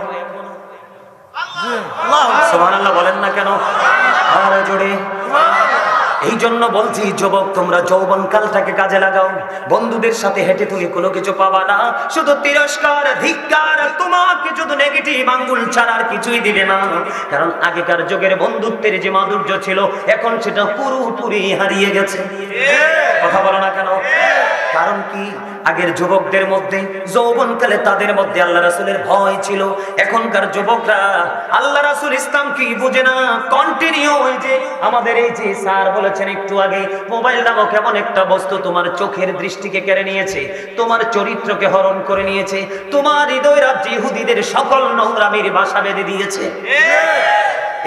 Speaker 1: সুবহানাল্লাহ বলেন না কেন? আর জোরে। এই জন্য বলছি যুবক, তোমরা যৌবন কালটাকে কাজে লাগাও। বন্ধুদের সাথে হেঁটে তুমি কোনো কিছু পাবা না, শুধু তিরস্কার, ধিক্কার, তোমাকে শুধু নেগেটিভ আঙ্গুল ছাড়া আর কিছুই দিবে না। কারণ আগেকার যুগের বন্ধুত্বের যে মাধুর্য ছিল, এখন সেটা পুরোপুরি হারিয়ে গেছে। কথা বলো না কেন? কারণ কি? আগের যুবকদের মধ্যে যৌবনকালে তাদের মধ্যে আল্লাহ রাসূলের ভয় ছিল। এখনকার যুবকরা আল্লাহ রাসূল ইসলাম কি বুঝে না। কন্টিনিউ ওই যে আমাদের এই যে স্যার বলেছেন একটু আগে, মোবাইল নামক এমন একটা বস্তু তোমার চোখের দৃষ্টিকে কেড়ে নিয়েছে, তোমার চরিত্রকে হরণ করে নিয়েছে, তোমার হৃদয় রাজ্যে ইহুদিদের সকল নোংরামির বাসা বেঁধে দিয়েছে।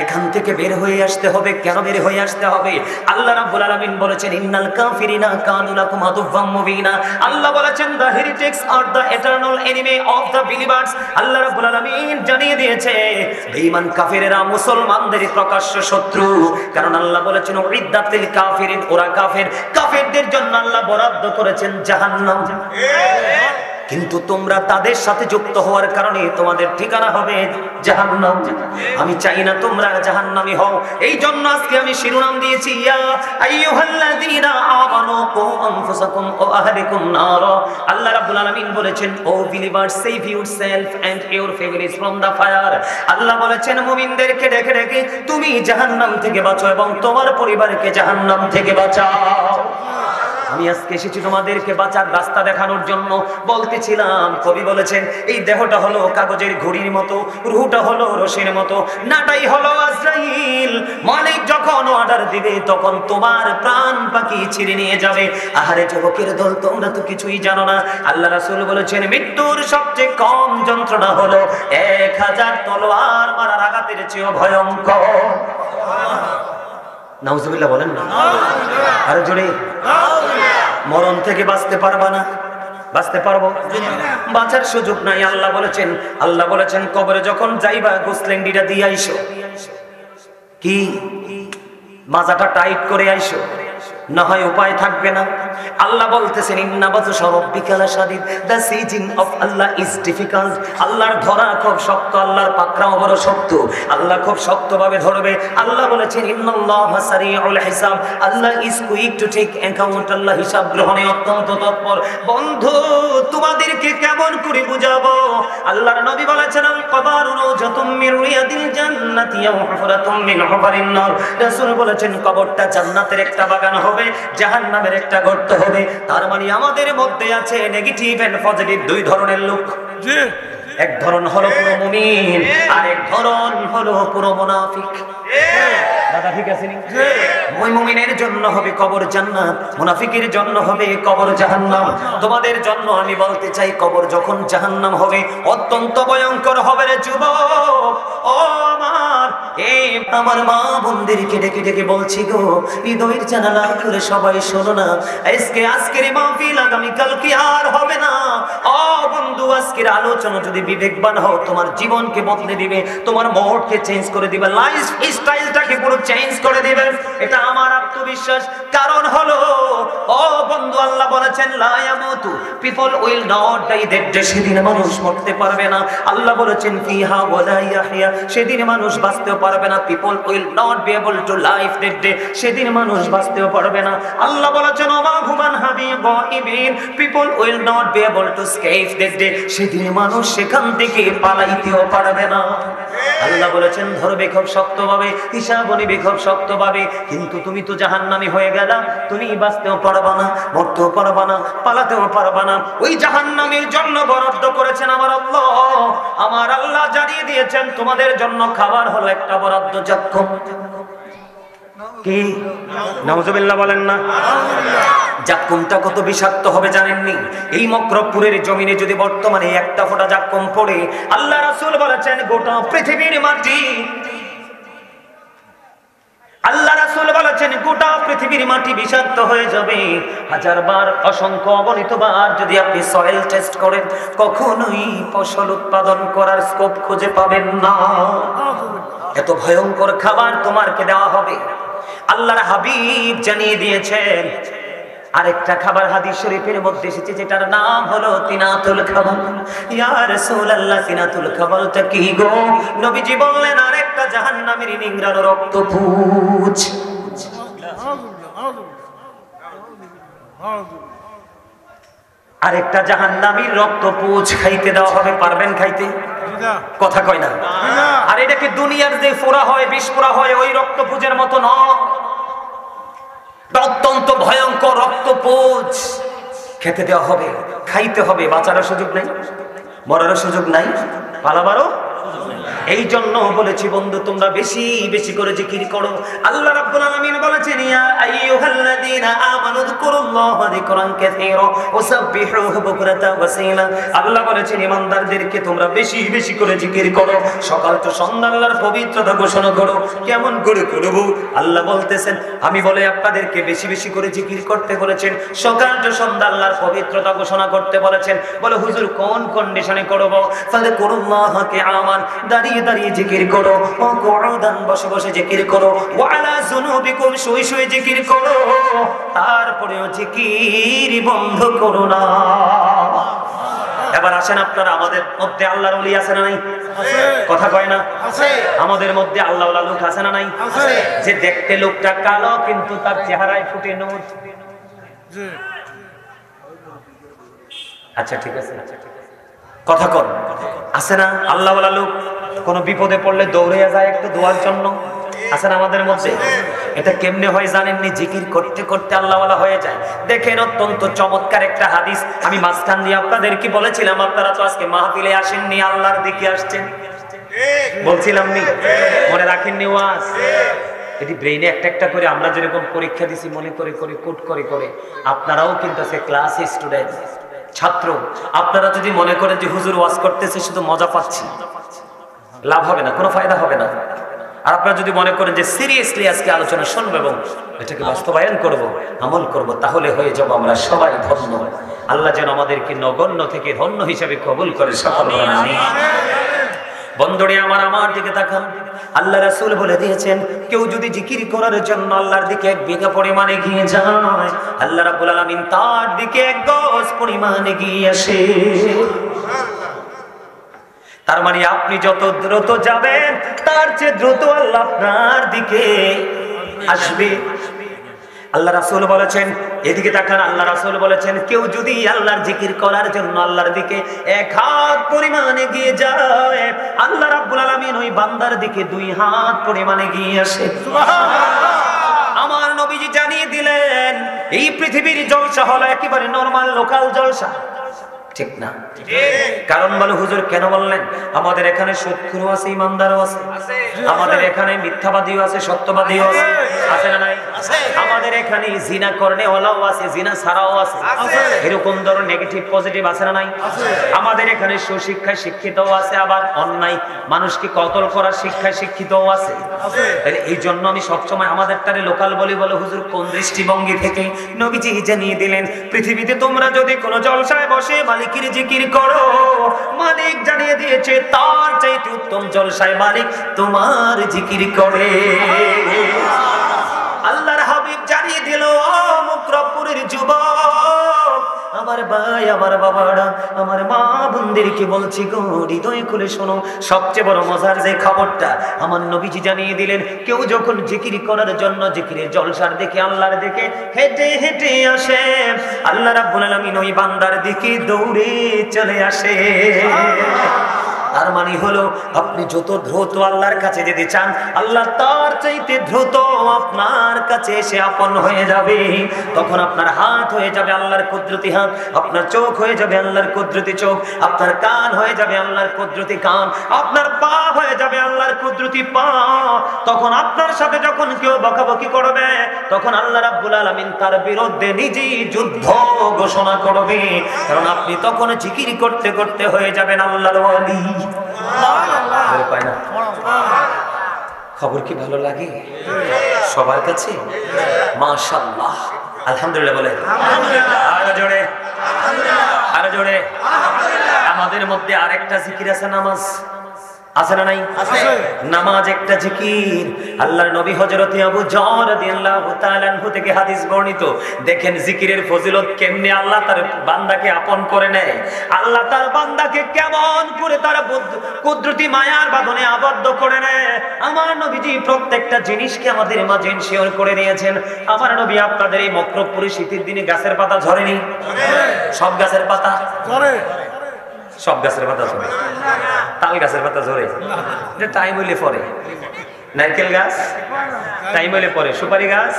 Speaker 1: এখান থেকে বের হয়ে আসতে হবে। কেন বের হয়ে আসতে হবে? আল্লাহ রাব্বুল আলামিন বলেছেন ইন্নাল কাফিরিনা কানু লাকুম আদুওয়াম মুবিনা। আল্লাহ বলেছেন the heretics are the eternal enemy of the believers. আল্লাহ রাব্বুল আলামিন জানিয়ে দিয়েছে বেঈমান কাফিরেরা মুসলমানদের প্রকাশ্য শত্রু। কারণ আল্লাহ বলেছেন উইদ্দাতিল কাফিরিন, ওরা কাফের। কাফেরদের জন্য আল্লাহ বরাদ্দ করেছেন জাহান্নাম। কিন্তু তোমরা তাদের সাথে যুক্ত হওয়ার কারণে তোমাদের ঠিকানা হবে জাহান্নাম। আমি চাই না তোমরা জাহান্নামী হও। এই জন্য আজকে আমি শিরোনাম দিয়েছি ইয়া আইয়ুহাল্লাযীনা আমানু কু আনফুসাকুম ওয়া আহলিকুম নার। আল্লাহ রাব্বুল আলামিন বলেছেন O believers, save yourself and your families from the fire. আল্লাহ বলেছেন মুমিনদেরকে ডেকে ডেকে তুমি জাহান্নাম থেকে বাঁচো এবং তোমার পরিবারকে জাহান্নাম থেকে বাঁচাও। আমি আজকে এসেছি তোমাদেরকে বাঁচার রাস্তা দেখানোর জন্য। বলতেছিলাম, কবি বলেছেন এই দেহটা হলো কাগজের ঘড়ির মতো, রুহটা হলো রশির মতো, নাটাই হলো আজরাইল। মালিক যখন অর্ডার দিবে তখন তোমার প্রাণ পাখি ছিঁড়ে নিয়ে যাবে। আহারে যুবকের দল, তোমরা তো কিছুই জানো না। আল্লাহ রাসূল বলেছেন মৃত্যুর সবচেয়ে কম যন্ত্রণা হলো 1000 তলোয়ার মারার আঘাতের চেয়েও ভয়ঙ্কর। নাউজুবিল্লাহ বলেন না? আরে জোরে। মরণ থেকে বাঁচতে পারবা না? বাঁচতে পারবো? বাঁচার সুযোগ নাই। আল্লাহ বলেছেন কবরে যখন যাইবা গোসলেন্ডিটা দিয়ে আইসো। কি? মাজাটা টাইট করে আইসো, না হয় উপায় থাকবে না। আল্লাহ বলতেছেন ইন্না বাতশা রাব্বিকা লাশাদীদ, দ্য সিজিং অফ আল্লাহ ইজ ডিফিকাল্ট। আল্লাহর ধরা খুব শক্ত, আল্লাহর পাকড়াও বড় শক্ত। আল্লাহ খুব শক্তভাবে ধরবে। আল্লাহ বলেছেন ইন্নাল্লাহা সারিউল হিসাব, আল্লাহ is quick to take account. আল্লাহ হিসাব গ্রহণে অত্যন্ত তৎপর। বন্ধু, তোমাদেরকে কেমন করে বুঝাবো? আল্লাহর নবী বলেছেন আল কবরু রাওজাতুম মিন রিয়াদিল জান্নাতি ওয়া হুফরাতুম মিন হুফারিন নার। রাসূল বলেছেন কবরটা জান্নাতের একটা বাগান হবে, জাহান্নামের একটা গর্ত হবে। তার মানে আমাদের মধ্যে আছে নেগেটিভ এন্ড পজিটিভ দুই ধরনের লোক। জি। এক ধরন হলো পুরো মুমিন, আর এক ধরন হলো পুরো মুনাফিক। দাদা ঠিক আছে নি? জি। ওই মুমিনের জন্য হবে কবর জান্নাত, মুনাফিকের জন্য হবে কবর জাহান্নাম। তোমাদের জন্য আমি বলতে চাই কবর যখন জাহান্নাম হবে অত্যন্ত ভয়ঙ্কর হবে রে যুবক। ও আমার মা বোনদেরকে ডেকে ডেকে বলছি গো, হৃদয়ের জানালা খুলে সবাই শোনো না। আজকের মাহফিল আগামীকাল কি আর হবে না। ও বন্ধু, আজকের আলোচনা যদি বিবেকবান হও তোমার জীবনকে বদলে দিবে, তোমার মোডকে চেঞ্জ করে দিবে, লাইফ স্টাইলটাকে পুরো চেঞ্জ করে দিবে। এটা আমার আত্মবিশ্বাস। কারণ হলো ও বন্ধু, আল্লাহ বলেছেন লা ইয়ামুতু, পিপল উইল নট ডাই। সেদিন মানুষ মরতে পারবে না। আল্লাহ বলেছেন ফিহা ওয়ালা ইয়াহইয়া, সেদিন মানুষ বাঁচতেও পারবে না। People will not be able to live that day, সেদিন মানুষ বাঁচতেও পারবে না। আল্লাহ বলেছেন ওমা হুমান হাবিবিন, people will not be able to escape that day, সেদিন মানুষ সেখান থেকে পালাইতেও পারবে না। আল্লাহ বলেছেন ধরবে খুব শক্তভাবে, হিসাব নিবে খুব শক্তভাবে। কিন্তু তুমি তো জাহান্নামী হয়ে গেলা, তুমি বাঁচতেও পারবা না, মরতেও পারবা না, পালাতেও পারবা না। ওই জাহান্নামীর জন্য বরাদ্দ করেছেন আমার আল্লাহ। আমার আল্লাহ জানিয়ে দিয়েছেন তোমাদের জন্য খাবার হলো একটা বরাদ্দ, জাক্কুম। কি? নাউজুবিল্লাহ বলেন না? জাক্কুমটা কত বিষাক্ত হবে জানেননি? এই মক্রবপুরের জমিনে যদি বর্তমানে একটা ফোঁটা জাক্কুম পড়ে, আল্লাহ রাসূল বলেছেন গোটা পৃথিবীর মাটি, আল্লাহ রাসূল বলেছেন গোটা পৃথিবীর মাটি বিষাক্ত হয়ে যাবে। 1000 বার, অসংখ্য অগণিত বার যদি আপনি সয়েল টেস্ট করেন, কখনোই ফসল উৎপাদন করার স্কোপ খুঁজে পাবেন না। এত ভয়ঙ্কর খাবার তোমারকে দেওয়া হবে। আল্লাহর হাবিব জানিয়ে দিয়েছেন আরেকটা খাবার হাদিস শরীফের মধ্যে এসেছে যেটার নাম হলো তিনাতুল খাবাল। ইয়া রাসূলুল্লাহ, তিনাতুল খাবালটা কি গো? নবীজি বললেন আরেকটা জাহান্নামের নিংড়ানো রক্তপুঁজ। আরেকটা জাহান্নামীর রক্তপুঁজ খাইতে দেওয়া হবে। পারবেন খাইতে? কথা কয় না। আর এটা কি দুনিয়ার যে ফোড়া হয়, বিষ ফোড়া হয়, ওই রক্তপুঁজের মতো নয়। অত্যন্ত ভয়ঙ্কর রক্তপুঁজ খেতে দেওয়া হবে, খাইতে হবে। বাঁচারও সুযোগ নাই, মরারও সুযোগ নাই, পালাবারও। এই জন্য বলেছি বন্ধু, তোমরা বেশি বেশি করে জিকির করো। আল্লাহ রাব্বুল আলামিন বলেছেন ইয়া আইয়ুহাল্লাযীনা আমানু যিকুরুল্লাহা যিকরান কাসীরা ওয়াসাব্বিহুহু বুকরাতাও ওয়াসীলা। আল্লাহ বলেছেন ঈমানদারদেরকে তোমরা বেশি বেশি করে জিকির করো, সকাল তো সন্ধ্যা আল্লাহর পবিত্রতা ঘোষণা করো। কেমন করে করব? আল্লাহ বলতেছেন আমি বলে আপনাদেরকে বেশি বেশি করে জিকির করতে বলেছেন, সকাল তো সন্ধ্যা আল্লাহর পবিত্রতা ঘোষণা করতে বলেছেন। বলে হুজুর কোন কন্ডিশনে করব? ফাযকুরুল্লাহা কিয়ামান, দাঁড়িয়ে দাঁড়িয়ে জিকির করো, ও কুউদান, বসে বসে জিকির করো, ওয়া আলা যুনুবিকুম, শুয়ে শুয়ে জিকির করো। তারপরেও জিকির বন্ধ করো না। এবার আসেন আপনারা, আমাদের মধ্যে আল্লাহর ওলি আছে না নাই? কথা কয় না? আমাদের মধ্যে আল্লাহ ওয়ালা লোক আছে না নাই? যে দেখতে লোকটা কালো কিন্তু তার চেহারায় ফুটে নূর। আচ্ছা ঠিক আছে, কথা কর, আছে না আল্লাহ ওয়ালা লোক? কোন বিপদে পড়লে দৌড়ে যায় একটু দোয়ার জন্য, আছে না আমাদের মধ্যে? এটা কেমনে হয় জানেননি? জিকির করতে করতে আল্লাহ ওয়ালা হয়ে যায়। দেখেন অত্যন্ত চমৎকার একটা হাদিস আমি মাঝখান দিয়ে আপনাদেরকে বলেছিলাম। আপনারা তো আজকে মাহফিলে আসেননি, আল্লাহর দিকে আসছেন, বলছিলাম নি? মনে রাখেননি ওয়াজ? এটি ব্রেইনে একটা একটা করে আমরা যেরকম পরীক্ষা দিছি মনে করে করে কোট করে করে, আপনারাও কিন্তু আছে ক্লাস স্টুডেন্ট, ছাত্র। আপনারা যদি মনে করেন যে হুজুর ওয়াজ করতেছে শুধু মজা পাচ্ছি, লাভ হবে না, কোনো ফায়দা হবে না। আর আপনারা যদি মনে করেন যে সিরিয়াসলি আজকে আলোচনা শুনবো এবং এটাকে বাস্তবায়ন করব, আমল করব, তাহলে হয়ে যাব আমরা সবাই ধন্য। আল্লাহ যেন আমাদেরকে নগণ্য থেকে ধন্য হিসেবে কবুল করে সকল আমিন। বন্ধুরে আমার দিকে তাকান। আল্লাহ রাসূল বলে দিয়েছেন কেউ যদি জিকির করার জন্য আল্লাহর দিকে এক বিঘা পরিমাণে এগিয়ে যায়, আল্লাহ রাব্বুল আলামিন তার দিকে এক গজ পরিমাণে এগিয়ে আসে। তার মানে আপনি যত দ্রুত যাবেন তার চেয়ে দ্রুত আল্লাহ আপনার দিকে আসবে। আল্লাহ রাসূল বলেছেন, এদিকে তাকান, আল্লাহ রাসূল বলেছেন কেউ যদি আল্লাহর জিকির করার জন্য আল্লাহর দিকে এক হাত পরিমাণ এগিয়ে যায়, আল্লাহ রাব্বুল আলামিন ওই বান্দার দিকে 2 হাত পরিমাণ এগিয়ে আসে। সুবহানাল্লাহ। আমার নবীজি জানিয়ে দিলেন এই পৃথিবীর জলসা হলো একেবারে নরমাল লোকাল জলসা, ঠিক না? কারণ বলো হুজুর কেন বললেন? আমাদের এখানে সত্যও আছে, ইমানদারও আছে, আমাদের এখানে মিথ্যাবাদীও আছে, সত্যবাদীও আছে, আছে না নাই? আমাদের এখানে জিনা করনে ওয়ালাও আছে, জিনা ছাড়াও আছে, এরকম ধরনের নেগেটিভ পজিটিভ আছে না নাই? আমাদের এখানে সুশিক্ষায় শিক্ষিতও আছে, আবার অন্যায় মানুষকে কতল করার শিক্ষায় শিক্ষিতও আছে। এই জন্য আমি সবসময় আমাদেরটারে লোকাল বলি। বলে হুজুর কোন দৃষ্টিভঙ্গি থেকে? নবীজি জানিয়ে দিলেন পৃথিবীতে তোমরা যদি কোনো জলসায় বসে মালিকের জিকির করো, মালিক জানিয়ে দিয়েছে তার চাইতে উত্তম জলসায় মালিক তোমার জিকির করে। আল্লাহর হাবিব জানিয়ে দিল ও মুকরপুরের যুবক, আমার ভাই, আমার বাবারা, আমার মা বোনদেরকে বলছি গো, হৃদয় খুলে শোনো। সবচেয়ে বড় মজার যে খবরটা আমার নবীজি জানিয়ে দিলেন, কেউ যখন জিকির করার জন্য জিকিরের জলসার দিকে আল্লাহর দিকে হেঁটে হেঁটে আসে, আল্লাহ রাব্বুল আলামিন ওই বান্দার দিকে দৌড়ে চলে আসে। তার মানে হলো আপনি যত দ্রুত আল্লাহর কাছে যেতে চান, আল্লাহ তার চাইতে দ্রুত আপনার কাছে এসে আপন হয়ে যাবে। তখন আপনার হাত হয়ে যাবে আল্লাহর কুদরতি হাত, আপনার চোখ হয়ে যাবে আল্লাহর কুদরতি চোখ, আপনার কান হয়ে যাবে আল্লাহর কুদরতি কান, আপনার পা হয়ে যাবে আল্লাহর কুদরতি পা। তখন আপনার সাথে যখন কেউ বকাবকি করবে, তখন আল্লাহ রাব্বুল আলামিন তার বিরুদ্ধে নিজেই যুদ্ধ ঘোষণা করবে। কারণ আপনি তখন জিকির করতে করতে হয়ে যাবেন আল্লাহর ওয়ালি। খবর কি ভালো লাগে সবার কাছে? মাশাআল্লাহ, আলহামদুলিল্লাহ বলে আরো জোরে, আরো জোরে। আমাদের মধ্যে আরেকটা জিকির আছে, নামাজ। আছে না নাই? নামাজ একটা জিকির। আল্লাহর নবী হযরত আবু যর রাদিয়াল্লাহু তাআলা আনহু থেকে হাদিস বর্ণিত। দেখেন জিকিরের ফজিলত কেমনে আল্লাহ তার বান্দাকে আপন করে নেয়। আল্লাহ তার বান্দাকে কেমন করে তার কুদরতি মায়ার বাঁধনে আবদ্ধ করে নেয়। আমার নবীজি প্রত্যেকটা জিনিসকে আমাদের মাঝে শেয়ার করে দিয়েছেন। আমার নবী আপনাদের এই মক্রপুরে শীতের দিনে গাছের পাতা ঝরেনি? সব গাছের পাতা ঝরে? সব গাছের পাতা ঝরে? তাল গাছের পাতা ঝরে? টাইম হইলে পরে। নারকেল গাছ টাইম হইলে পরে, সুপারি গাছ,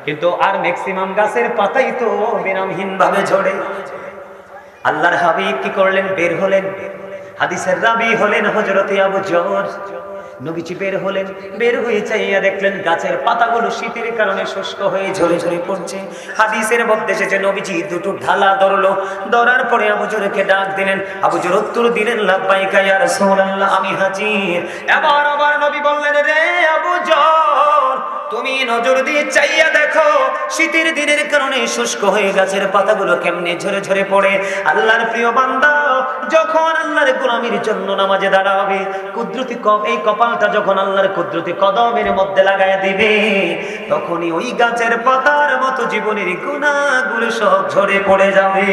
Speaker 1: কিন্তু আর ম্যাক্সিমাম গাছের পাতাই তো বিরামহীন ভাবে ঝরে। আল্লাহর হাবিব কি করলেন? বের হলেন। হাদিসের রাবি হলেন হযরত আবু যর। নবীজি বের হলেন, বের হয়ে চাইয়া দেখলেন গাছের পাতাগুলো শীতের কারণে শুষ্ক হয়ে ঝরে ঝরে পড়ছে। হাদিসের মধ্যে এসেছে নবীজি দুটো ঢালা ধরলো, ধরার পরে আবু যরকে ডাক দিলেন। আবু যর উত্তর দিলেন, লাব্বাইকা ইয়া রাসূলুল্লাহ, আমি হাজির। এবার আবার নবী বললেন, রে আবু যর, তুমি নজর দিয়ে চাইয়া দেখো শীতের দিনের কারণে শুষ্ক হয়ে গাছের পাতাগুলো কেমনে ঝরে ঝরে পড়ে। আল্লাহর প্রিয় বান্দা যখন আল্লাহর গোলামির জন্য নামাজে দাঁড়াবে, কুদরতি এই কপালটা যখন আল্লাহর কুদরতি কদমের মধ্যে লাগায় দিবে, তখনই ওই গাছের পাতার মতো জীবনের গুনাহগুলো সব ঝরে পড়ে যাবে।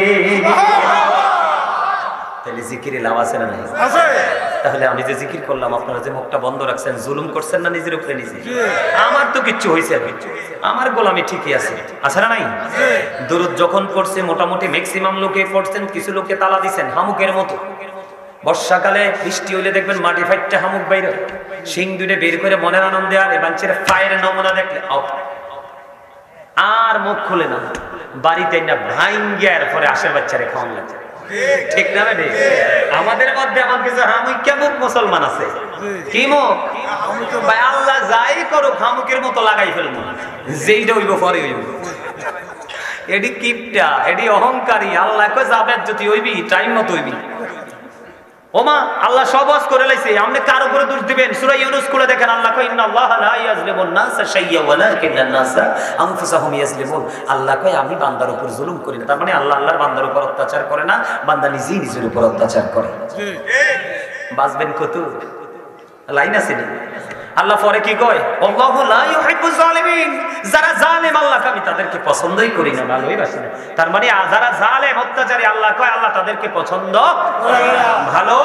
Speaker 1: তাহলে জিকিরে লাভ আছে না নাই? আছে। তাহলে আমি যে জিকির করলাম, আপনারা যে মুখটা বন্ধ রাখছেন, জুলুম করছেন না নিজের উপরে নিজে? আমার তো কিচ্ছু হয়েছে, আমার গোলামি ঠিকই আছে। আছে না নাই? দুরূদ যখন পড়ছে মোটামুটি ম্যাক্সিমাম লোকে পড়ছেন, কিছু লোকে তালা দিচ্ছেন হামুকের মতো। বর্ষাকালে বৃষ্টি হইলে দেখবেন মাটি ফাইটটা হামুক বাইরে, শিং দুইটা বের করে মনের আনন্দে আর এবাঞ্চের ফায়ের নমুনা দেখলে আর মুখ খুলে না, বাড়িতে না ভাঙ্গিয়া এরপরে আশের বাচ্চারে খাওয়ান লাগছে। ঠিক না? আমাদের মধ্যে আমার কিছু হামুকিয়া মুখ মুসলমান আছে। কি মুখ? ভাই আল্লাহ যাই করুক হামুকের মতো লাগাই ফেলবো, যেইটা হইব পরে হইব। এডি কিপটা, এডি অহংকারী। আল্লাহ কই যাবে যদি হইবি টাইম মতো হইবি। ওমা আল্লাহ সবজ করে লাইছে, আপনি কার উপরে দোষ দিবেন? সূরা ইউনূস খুলে দেখেন, আল্লাহ কয় ইন্নাল্লাহা লা ইয়াজলিমুন নাসা শাইয়্যা ওয়ালাকিন্নান নাসা আনফুসাহুম ইয়াজলিমুন। আল্লাহ কয় আমি বান্দার উপর জুলুম করি না। তার মানে আল্লাহ আল্লাহর বান্দার উপর অত্যাচার করে না, বান্দা নিজেই নিজের উপর অত্যাচার করে। বাঁচবেন কত লাইন আছে না? আল্লাহ পরে কি কয়? আল্লাহু লা ইউহিব্বুজ জালিমিন। যারা জালেম আল্লাহ আমি তাদেরকে পছন্দই করি না, ভালোই বাসি না। তার মানে যারা জালেম অত্যাচারী আল্লাহ কয় আল্লাহ তাদেরকে পছন্দ করে না, ভালো।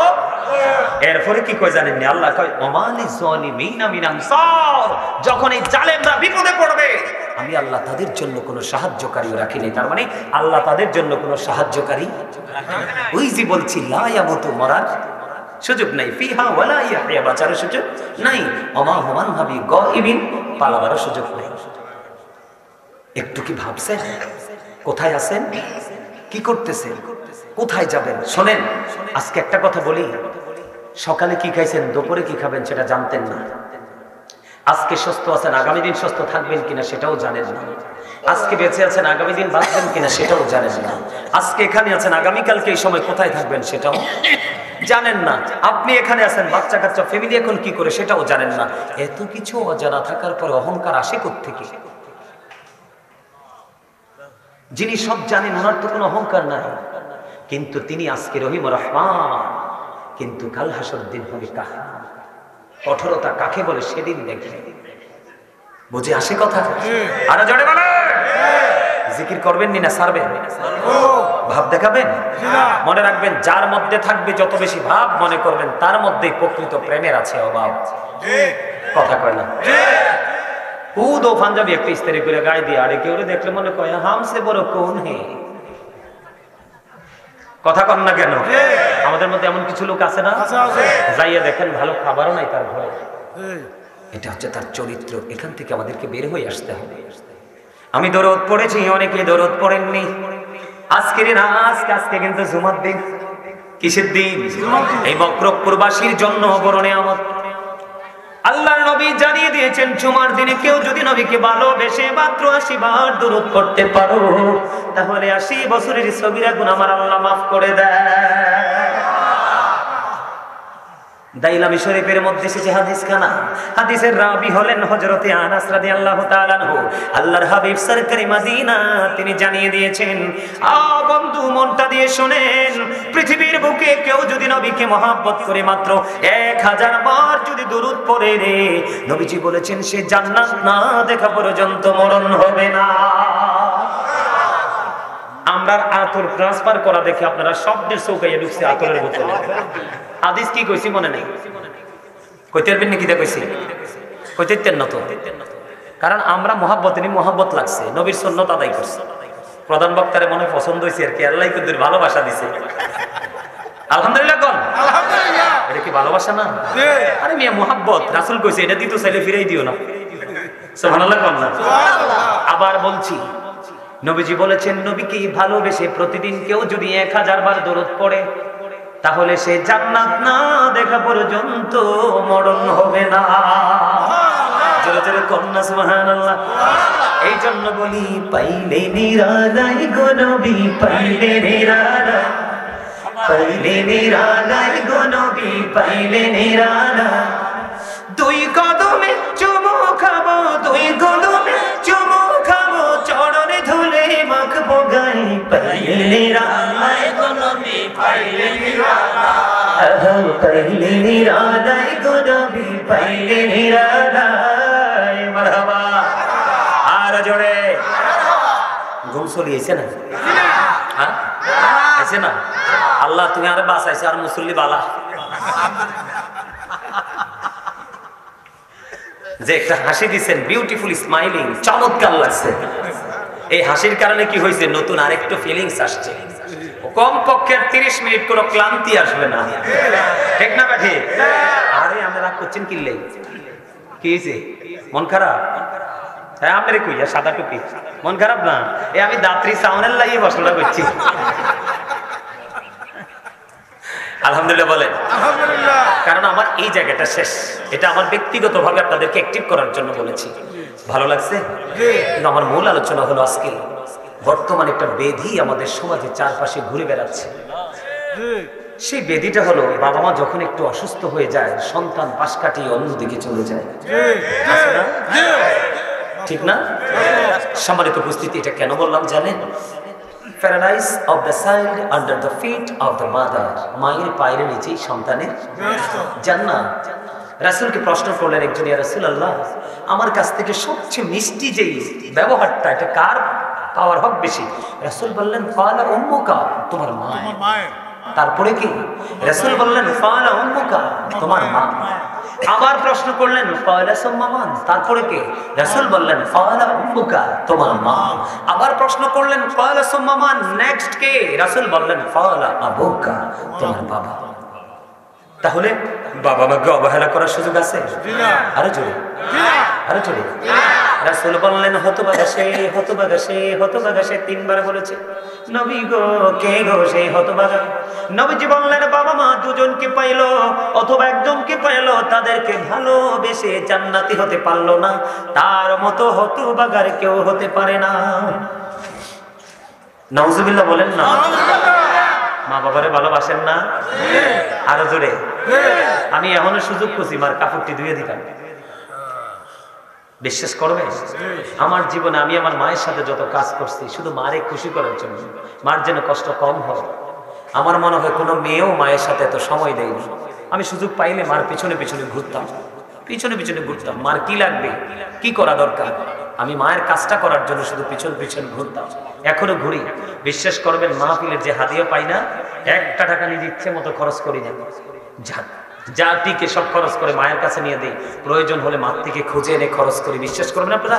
Speaker 1: এরপরে কি কয় জানেন না? আল্লাহ কয় ওমালিজ জালিমিনা মিন আনসার। যখন এই জালেমরা বিপদে পড়বে, আমি আল্লাহ তাদের জন্য কোনো সাহায্যকারীও রাখি নাই। তার মানে আল্লাহ তাদের জন্য কোনো সাহায্যকারী রাখে না। ওই যে বলছি লা ইয়ামুতু, মরার সুযোগ নাই, ফিহা ওয়ালা ইয়াহইয়া, বাঁচার সুযোগ নাই, ওমা হুমান হাবি গায়বিন, পালাবার সুযোগ নাই। একটু কি ভাবছেন কোথায় আছেন, কি করতেছেন, কোথায় যাবেন? শোনেন, আজকে একটা কথা বলি, সকালে কি খাইছেন, দুপুরে কি খাবেন সেটা জানতেন না। আজকে সুস্থ আছেন, আগামী দিন সুস্থ থাকবেন কিনা সেটাও জানেন না। আজকে বেঁচে আছেন, আগামী দিন বাঁচবেন কিনা সেটাও জানেন না। আজকে এখানে আছেন, আগামীকালকে এই সময় কোথায় থাকবেন সেটাও জানেন না। আপনি এখানে আছেন, বাচ্চা কাচ্চা ফ্যামিলি এখন কি করে সেটাও জানেন না। এত কিছু অজানা থাকার পরে অহংকার আসে কোত্থেকে? যিনি সব জানেন ওনার তো কোনো অহংকার নাই, কিন্তু তিনি আজকে রহিম রহমান, কিন্তু কাল হাসরের দিন হবে কাহা। কঠোরতা কাকে বলে সেদিন দেখে বুঝে আসে কথা। আরো জোরে বলেন, জিকির করবেন না ছাড়বেন? ভাব দেখাবেন? মনে রাখবেন, যার মধ্যে থাকবে যত বেশি ভাব, মনে করবেন তার মধ্যে প্রকৃত প্রেমের আছে অভাব। কথা কয় না? ও পাঞ্জাবি একটা ইস্তারি করে গায়ে দিয়ে আরে কেউ দেখলে মনে কয় হামসে বড় কোন হে। কথা কন না কেন? আমাদের মধ্যে এমন কিছু লোক আছে না, যাইয়া দেখেন ভালো খাবারও নাই তার ঘরে। এটা হচ্ছে তার চরিত্র। এখান থেকে আমাদেরকে বের হয়ে আসতে হবে। আমি দরদ পড়েছি, অনেকে দরদ পড়েননি। আজকে কিন্তু জুমার দিন। কিসের দিন? এই মক্রবপুরবাসীর জন্য বড় নিয়ামত। আল্লাহর নবী জানিয়ে দিয়েছেন, জুমার দিনে কেউ যদি নবীকে ভালোবেসে মাত্র 80 বার দরুদ পড়তে পারো, তাহলে 80 বছরের সগীরা গুনাহ আমার আল্লাহ মাফ করে দেয়। দাইলামি শরীফের মধ্যে এসেছে হাদিস খানা। হাদিসের রাবি হলেন হযরতে আনাস রাদিয়াল্লাহু তাআলা আনহু। আল্লাহর হাবিব সরকারি মদিনা তিনি জানিয়ে দিয়েছেন, বন্ধু মনটা দিয়ে শুনেন, পৃথিবীর বুকে কেউ যদি নবীকে মহব্বত করে মাত্র 1000 বার যদি দরুদ পড়ে রে, নবীজি বলেছেন সে জান্নাত না দেখা পর্যন্ত মরণ হবে না। আমরা আতর ট্রান্সফার করা দেখে আপনারা শব্দের চৌকাইয়া ঢুকছে আতরের বোতলে। হাদিস কি কইছি মনে নেই? কইতে পারবেন নাকি? কইছি কইতেন না তো, কারণ আমরা মহাব্বতেরই মহাব্বত লাগছে, নবীর সুন্নাত আদায় করছে। প্রধান বক্তারে মনে পছন্দ হয়েছে আর কি, আল্লাহ কুদ্দুর ভালোবাসা দিছে। আলহামদুলিল্লাহ কোন আলহামদুলিল্লাহ। এটা কি ভালোবাসা না? আরে মিয়া মহাব্বত, রাসূল কইছে এটা দিতে চাইলে ফিরাই দিও না। সুবহানাল্লাহ কোন না? সুবহানাল্লাহ। আবার বলছি, নবীজি বলেছেন নবীকে ভালোবেসে প্রতিদিন কেউ যদি 1000 বার দরুদ পড়ে, তাহলে সে জান্নাত না দেখা পর্যন্ত মরণ হবে না। জোরে জোরে কন্যা সুবহানাল্লাহ। এই জন্য বলি, পাইলে নিরালাই গো নবী, পাইলে নিরালাই, পাইলে নিরালাই গো নবী, পাইলে নিরালাই। দুই কদমে চুমু খাবো, দুই কদমে চুমু খাবো, চরণে ধুলে মাখবো গায়ে, পাইলে নিরালাই গো নবী, পাইলে নিরালাই, পাইলে নিরালাই গো নবী, পাইলে নিরালাই। মারহাবা। আর জোরে ঘুম চলিয়েছে না? হ্যাঁ আছে না? আল্লাহ তুমি আরে বাঁচাইছে, আর মুসল্লি বালা যে একটা হাসি দিচ্ছেন, বিউটিফুল স্মাইলিং, চমৎকার লাগছে। এই হাসির কারণে কি হয়েছে? নতুন আরেকটু ফিলিংস আসছে। কম পক্ষে 30 মিনিট কোনো ক্লান্তি আসবে না, ঠিক না বেঠি? আরে আমরা রাগ করছেন কিনলে কি হয়েছে? মন খারাপ? হ্যাঁ আমার কইয়া সাদা টুপি, মন খারাপ না? এ আমি দাত্রী সাউনের লাগিয়ে বসলা করছি। আলহামদুলিল্লাহ বলেন আলহামদুলিল্লাহ। কারণ আমার এই জায়গাটা শেষ, এটা আমার ব্যক্তিগতভাবে আপনাদেরকে অ্যাক্টিভ করার জন্য বলেছি। ভালো লাগছে? কিন্তু আমার মূল আলোচনা হলো আজকে বর্তমানে একটা ব্যাধি আমাদের সমাজে চারপাশে ঘুরে বেড়াচ্ছে। সেই ব্যাধিটা হলো বাবা মা যখন একটু অসুস্থ হয়ে যায়, সন্তান পাশ কাটিয়ে অন্যদিকে চলে যায়, ঠিক না? সম্মানিত উপস্থিতি, এটা কেন বললাম জানেন? Paradise of the child under the feet of the mother. মায়ের পায়ের নিচেই সন্তানের জান্নাত। রাসূলকে প্রশ্ন করলেন একজন, ইয়া রাসূলুল্লাহ, আমার কাছ থেকে সবচেয়ে মিষ্টি যেই ব্যবহারটা, এটা কার পাওয়ার হক বেশি? রাসূল বললেন, ফালা উম্মুকা, তোমার মা। তারপরে কি? রাসূল বললেন, ফালা উম্মুকা, তোমার মা। আবার প্রশ্ন করলেন, ফালা সুম্মা মান, তারপরে কে? রাসূল বললেন, ফালা উম্মুকা, তোমার মা। আবার প্রশ্ন করলেন, ফালা সুম্মা মান, নেক্সট কে? রাসূল বললেন, ফালা আবুকা, তোমার বাবা। তাহলে বাবা মাকে অবহেলা করার সুযোগ আছে? আরো জোরে, আরো জোরে। রাসূল বললেন, হতভাগা সে, হতভাগা সে, হতভাগা সে, 3 বার বলেছে। নবী গো, কে গো সেই হতভাগা? নবীজি বললেন, বাবা মা দুজনকে পাইলো অথবা একজনকে পাইলো, তাদেরকে ভালোবেসে জান্নাতি হতে পারলো না, তার মতো হতভাগার কেউ হতে পারে না। নাউজুবিল্লাহ বলেন না। মা বাবারে ভালোবাসেন না? আরো জোরে। আমি এমন সুযোগ খুঁজি মার কাপড়টি ধুয়ে দিতাম। বিশ্বাস করবে, আমার জীবনে আমি আমার মায়ের সাথে যত কাজ করছি শুধু মারে খুশি করার জন্য, মার যেন কষ্ট কম হয়। আমার মনে হয় কোনো মেয়েও মায়ের সাথে এত সময় দেয়নি। আমি সুযোগ পাইলে মার পিছনে পিছনে ঘুরতাম, পিছনে পিছনে ঘুরতাম। মার কি লাগবে, কি করা দরকার, আমি মায়ের কাজটা করার জন্য শুধু পিছন পিছন ঘুরতাম, এখনো ঘুরি। বিশ্বাস করবেন, মাহফিলের যে হাদিয়া পাই না, 1 টাকা নিজে ইচ্ছে মতো খরচ করি না, যা টিকে সব খরচ করে মায়ের কাছে নিয়ে দেই, প্রয়োজন হলে মার থেকে খুঁজে এনে খরচ করি। বিশ্বাস করবেন আপনারা?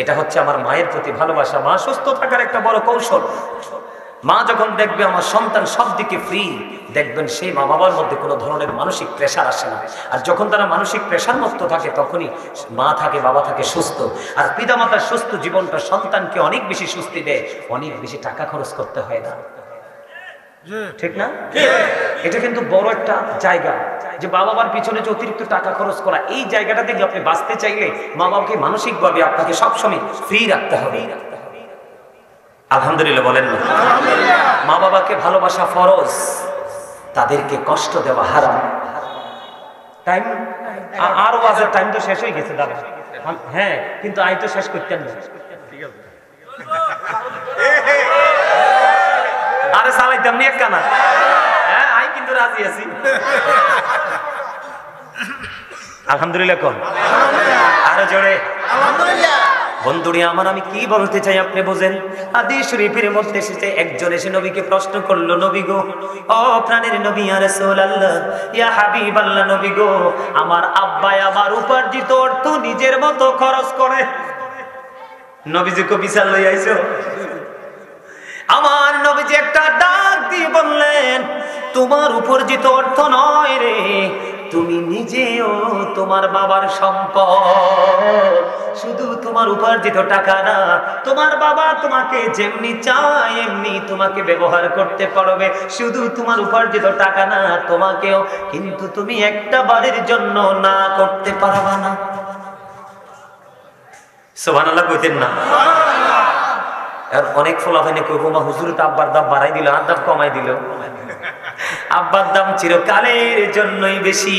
Speaker 1: এটা হচ্ছে আমার মায়ের প্রতি ভালোবাসা। মা সুস্থ থাকার একটা বড় কৌশল। মা যখন দেখবে আমার সন্তান সব দিকে ফ্রি, দেখবেন সেই মা বাবার মধ্যে কোনো ধরনের মানসিক প্রেশার আসে না। আর যখন তারা মানসিক প্রেশার মুক্ত থাকে, তখনই মা থাকে, বাবা থাকে সুস্থ। আর পিতামাতার সুস্থ জীবনটা সন্তানকে অনেক বেশি স্বস্তি দেয়, অনেক বেশি টাকা খরচ করতে হয় না, ঠিক না? এটা কিন্তু বড় একটা জায়গা, যে মা বাবার পিছনে যে অতিরিক্ত টাকা খরচ করা, এই জায়গাটা থেকে আপনি বাঁচতে চাইলে মা বাবাকে মানসিকভাবে আপনাকে সবসময় ফ্রি রাখতে হবে। আলহামদুলিল্লাহ বলেন না? মা বাবাকে ভালোবাসা ফরজ, তাদেরকে কষ্ট দেওয়া হারাম। টাইম আর ওয়াজের টাইম তো শেষ হয়ে গেছে দাদা। হ্যাঁ, কিন্তু আই তো শেষ করতেন না। আরে চালাইতাম নি এক কানা। হ্যাঁ, আই কিন্তু রাজি আছি। আলহামদুলিল্লাহ কোন আরো জোরে আলহামদুলিল্লাহ। বন্ধুরি আমার, আমি কি বলতে চাই আপনি বোঝেন। হাদিস শরীফের মধ্যে এসেছে, একজন এসে নবীকে প্রশ্ন করলো, নবী গো, ও প্রাণের নবী ইয়া রাসূলুল্লাহ, ইয়া হাবিবাল্লাহ, নবী গো, আমার আব্বা আমার উপার্জিত অর্থ নিজের মতো খরচ করে। নবীজি কো বিচার লই আইছো? আমার নবীজি একটা ডাক দিয়ে বললেন, তোমার উপার্জিত অর্থ নয় রে, তুমি নিজেও তোমার বাবার সম্পদ। শুধু তোমার উপার্জিত টাকা না, তোমার বাবা তোমাকে যেমনি চায় এমনি তোমাকে ব্যবহার করতে পারবে। শুধু তোমার উপার্জিত টাকা না, তোমাকেও কিন্তু তুমি একটা বাড়ির জন্য না করতে পারবা না। সুবহানাল্লাহ কইতেন না? আর অনেক ফলাফাইনে কইব, মা হুজুর তো আব্বার দাম বাড়াই দিল, আর দাম কমাই দিল। আব্বার দাম চিরকালের জন্যই বেশি,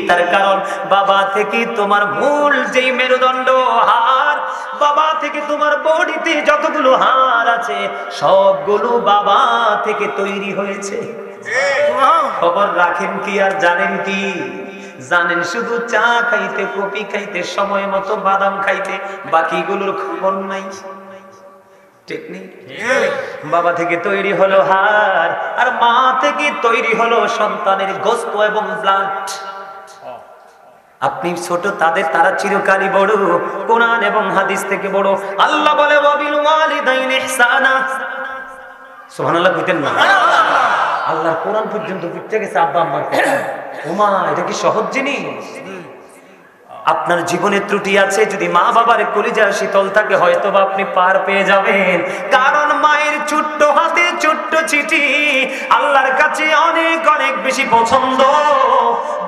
Speaker 1: তার কারণ বাবা থেকে তোমার মূল যেই মেরুদণ্ড হাড়, বাবা থেকে তোমার বডিতে যতগুলো হাড় আছে সবগুলো বাবা থেকে তৈরি হয়েছে। খবর রাখেন কি আর জানেন কি? জানেন শুধু চা খাইতে, কফি খাইতে, সময় মতো বাদাম খাইতে, বাকিগুলোর খবর নাই। ঠিক নেই? বাবা থেকে তৈরি হলো হাড়, আর মা থেকে তৈরি হলো সন্তানের গোশত এবং ব্লাড। আপনি ছোট, তারা চিরকালই বড়, কোরআন এবং হাদিস থেকে বড়। আল্লাহ বলে ওয়াবিল ওয়ালিদাইনি ইহসানা। সুবহানাল্লাহ কইতেন না? আল্লাহর কোরআন পর্যন্ত পড়তে গেছে আব্বা আম্মার কথা। ওমা, এটা কি সহজ জিনিস? আপনার জীবনে ত্রুটি আছে, যদি মা বাবার কলিজা শীতল থাকে হয়তো বা আপনি পার পেয়ে যাবেন। কারণ মায়ের ছোট্ট হাতে ছোট্ট চিঠি আল্লাহর কাছে অনেক অনেক বেশি পছন্দ।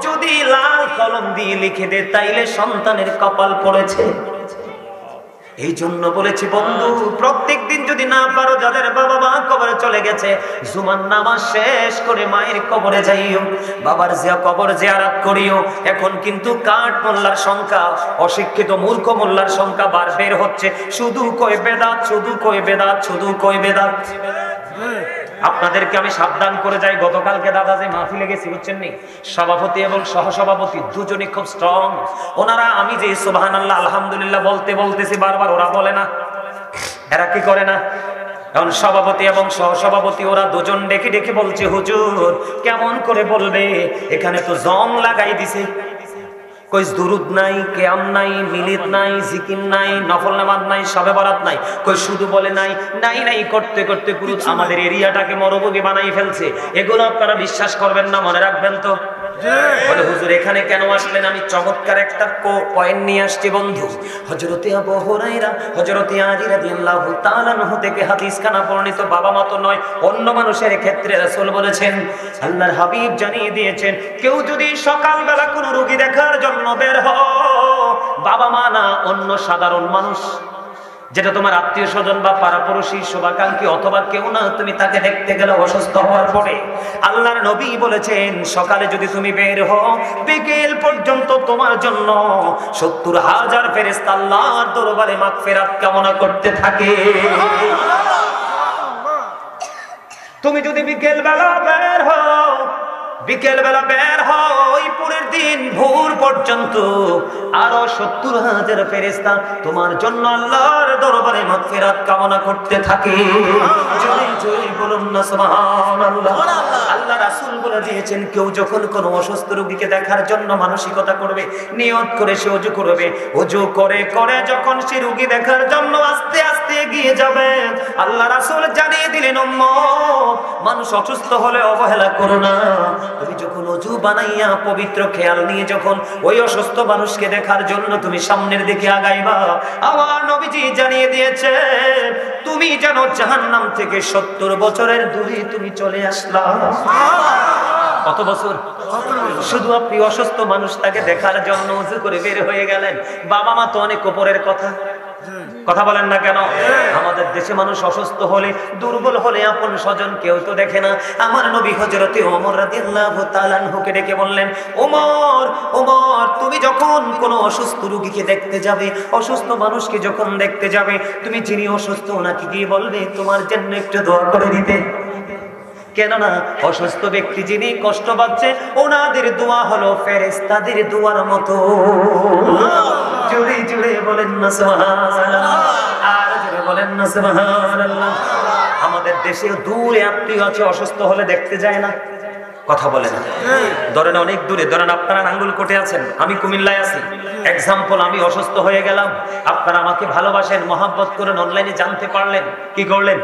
Speaker 1: যদি লাল কলম দিয়ে লিখে দে তাইলে সন্তানের কপাল পড়েছে। এই জন্য বলেছি বন্ধু, প্রত্যেক দিন যদি না পারো, যাদের বাবা মা কবরে চলে গেছে, জুমার নামাজ শেষ করে মায়ের কবরে যাইও, বাবার কবর জিয়ারত করিও। এখন কিন্তু কাঠ মোল্লার সংখ্যা, অশিক্ষিত মূর্খ মোল্লার সংখ্যা বের হচ্ছে। শুধু কয় বেদাত, শুধু কয় বেদাত, শুধু কয় বেদাত। আপনাদেরকে আমি সাবধান করে যাই, গতকালকে দাদা যে মাহফিলে গেছি বুঝছেন নি, সভাপতি এবং সহসভাপতি দুজনই খুব স্ট্রং। ওনারা আমি যে সুবহানাল্লাহ আলহামদুলিল্লাহ বলতেছি বারবার, ওরা বলে না। এরা কি করে না? এখন সভাপতি এবং সহসভাপতি ওরা দুজন ডেকে ডেকে বলছে, হুজুর কেমন করে বলবে, এখানে তো জং লাগাই দিছে। কই দুরুদ নাই, কিয়াম নাই, মিলিদ নাই, জিকির নাই, নফল নামাজ নাই, শবে বরাত নাই। কই শুধু বলে নাই নাই নাই করতে করতে পুরো আমাদের এরিয়াটাকে মরুভূমি বানাই ফেলছে। এগুলো আপনারা বিশ্বাস করবেন না, মনে রাখবেন তো। বলে হুজুর এখানে কেন আসলেন? আমি চমৎকার একটা পয়েন্ট নিয়ে আসছি বন্ধু। হযরতে আবু হুরায়রা, হযরতে আলী রাদিয়াল্লাহু তাআলা আনহু থেকে হাদিস খানা বর্ণিত। বাবা মা তো নয়, অন্য মানুষের ক্ষেত্রে রাসূল বলেছেন, আল্লাহর হাবিব জানিয়ে দিয়েছেন, কেউ যদি সকালবেলা কোনো রোগী দেখার জন্য বের হও, বাবা মা না, অন্য সাধারণ মানুষ, যেটা তোমার আত্মীয় স্বজন বা পাড়াপড়শি শুভাকাঙ্ক্ষী অথবা কেউ না, তুমি তাকে দেখতে গেলে অসুস্থ হওয়ার পরে আল্লাহর নবী বলেছেন, সকালে যদি তুমি বের হও, বিকেল পর্যন্ত তোমার জন্য ৭০,০০০ ফেরেশতা আল্লাহর দরবারে মাগফিরাত কামনা করতে থাকে। তুমি যদি বিকেল বেলা বের হও, ওই পরের দিন ভোর পর্যন্ত আরো ৭০,০০০ ফেরেশতা তোমার জন্য আল্লাহর দরবারে মাগফিরাত কামনা করতে থাকে। জোরে জোরে বলুন না সুবহানাল্লাহ। আল্লাহ রাসূল বলে দিয়েছেন, কেউ যখন কোনো অসুস্থ রোগীকে দেখার জন্য মানসিকতা করবে, নিয়ত করে সে ওযু করবে, ওযু করে করে যখন সে রোগী দেখার জন্য আস্তে আস্তে এগিয়ে যাবে, আল্লাহ রাসূল জানিয়ে দিলেন, উম্মত মানুষ অসুস্থ হলে অবহেলা করো না। তুমি যখন ওযু বানাইয়া পবিত্র খেয়াল নিয়ে যখন ওই অসুস্থ মানুষকে দেখার জন্য তুমি সামনের দিকে আগাইবা, আমার নবীজি জানিয়ে দিয়েছে, তুমি যেন জাহান্নাম থেকে ৭০ বছরের দূরে তুমি চলে আসলা। কত বছর? শুধু আপনি অসুস্থ মানুষটাকে দেখার জন্য ওযু করে বের হয়ে গেলেন। বাবা মা তো অনেক উপরের কথা। কথা বলেন না কেন? আমাদের দেশে মানুষ অসুস্থ হলে, দুর্বল হলে আপন স্বজন কেউ তো দেখে না। আমার নবী হযরতে ওমর রাদিয়াল্লাহু তাআলা আনহুকে ডেকে বললেন, ওমর ওমর, তুমি যখন কোনো অসুস্থ রোগীকে দেখতে যাবে, অসুস্থ মানুষকে যখন দেখতে যাবে, তুমি যিনি অসুস্থ ওনাকে গিয়ে বলবে তোমার জন্য একটু দোয়া করে দিতে। কেননা অসুস্থ ব্যক্তি যিনি কষ্ট পাচ্ছে, ওনাদের দোয়া হলো ফেরেশতাদের দোয়ার মতো। জোরে জোরে বলেন না সুবহানাল্লাহ, আর জোরে বলেন না সুবহানাল্লাহ। আমাদের দেশে দূরে আত্মীয় আছে, অসুস্থ হলে দেখতে যায় না, কথা বলে না। ধরেন অনেক দূরে, ধরেন আপনারা নাঙ্গলকোটে আছেন, আমি কুমিল্লায় আছি। এক্সাম্পল, আমি অসুস্থ হয়ে গেলাম, আপনারা আমাকে ভালোবাসেন, মহব্বত করেন, অনলাইনে জানতে পারলেন, কি করলেন?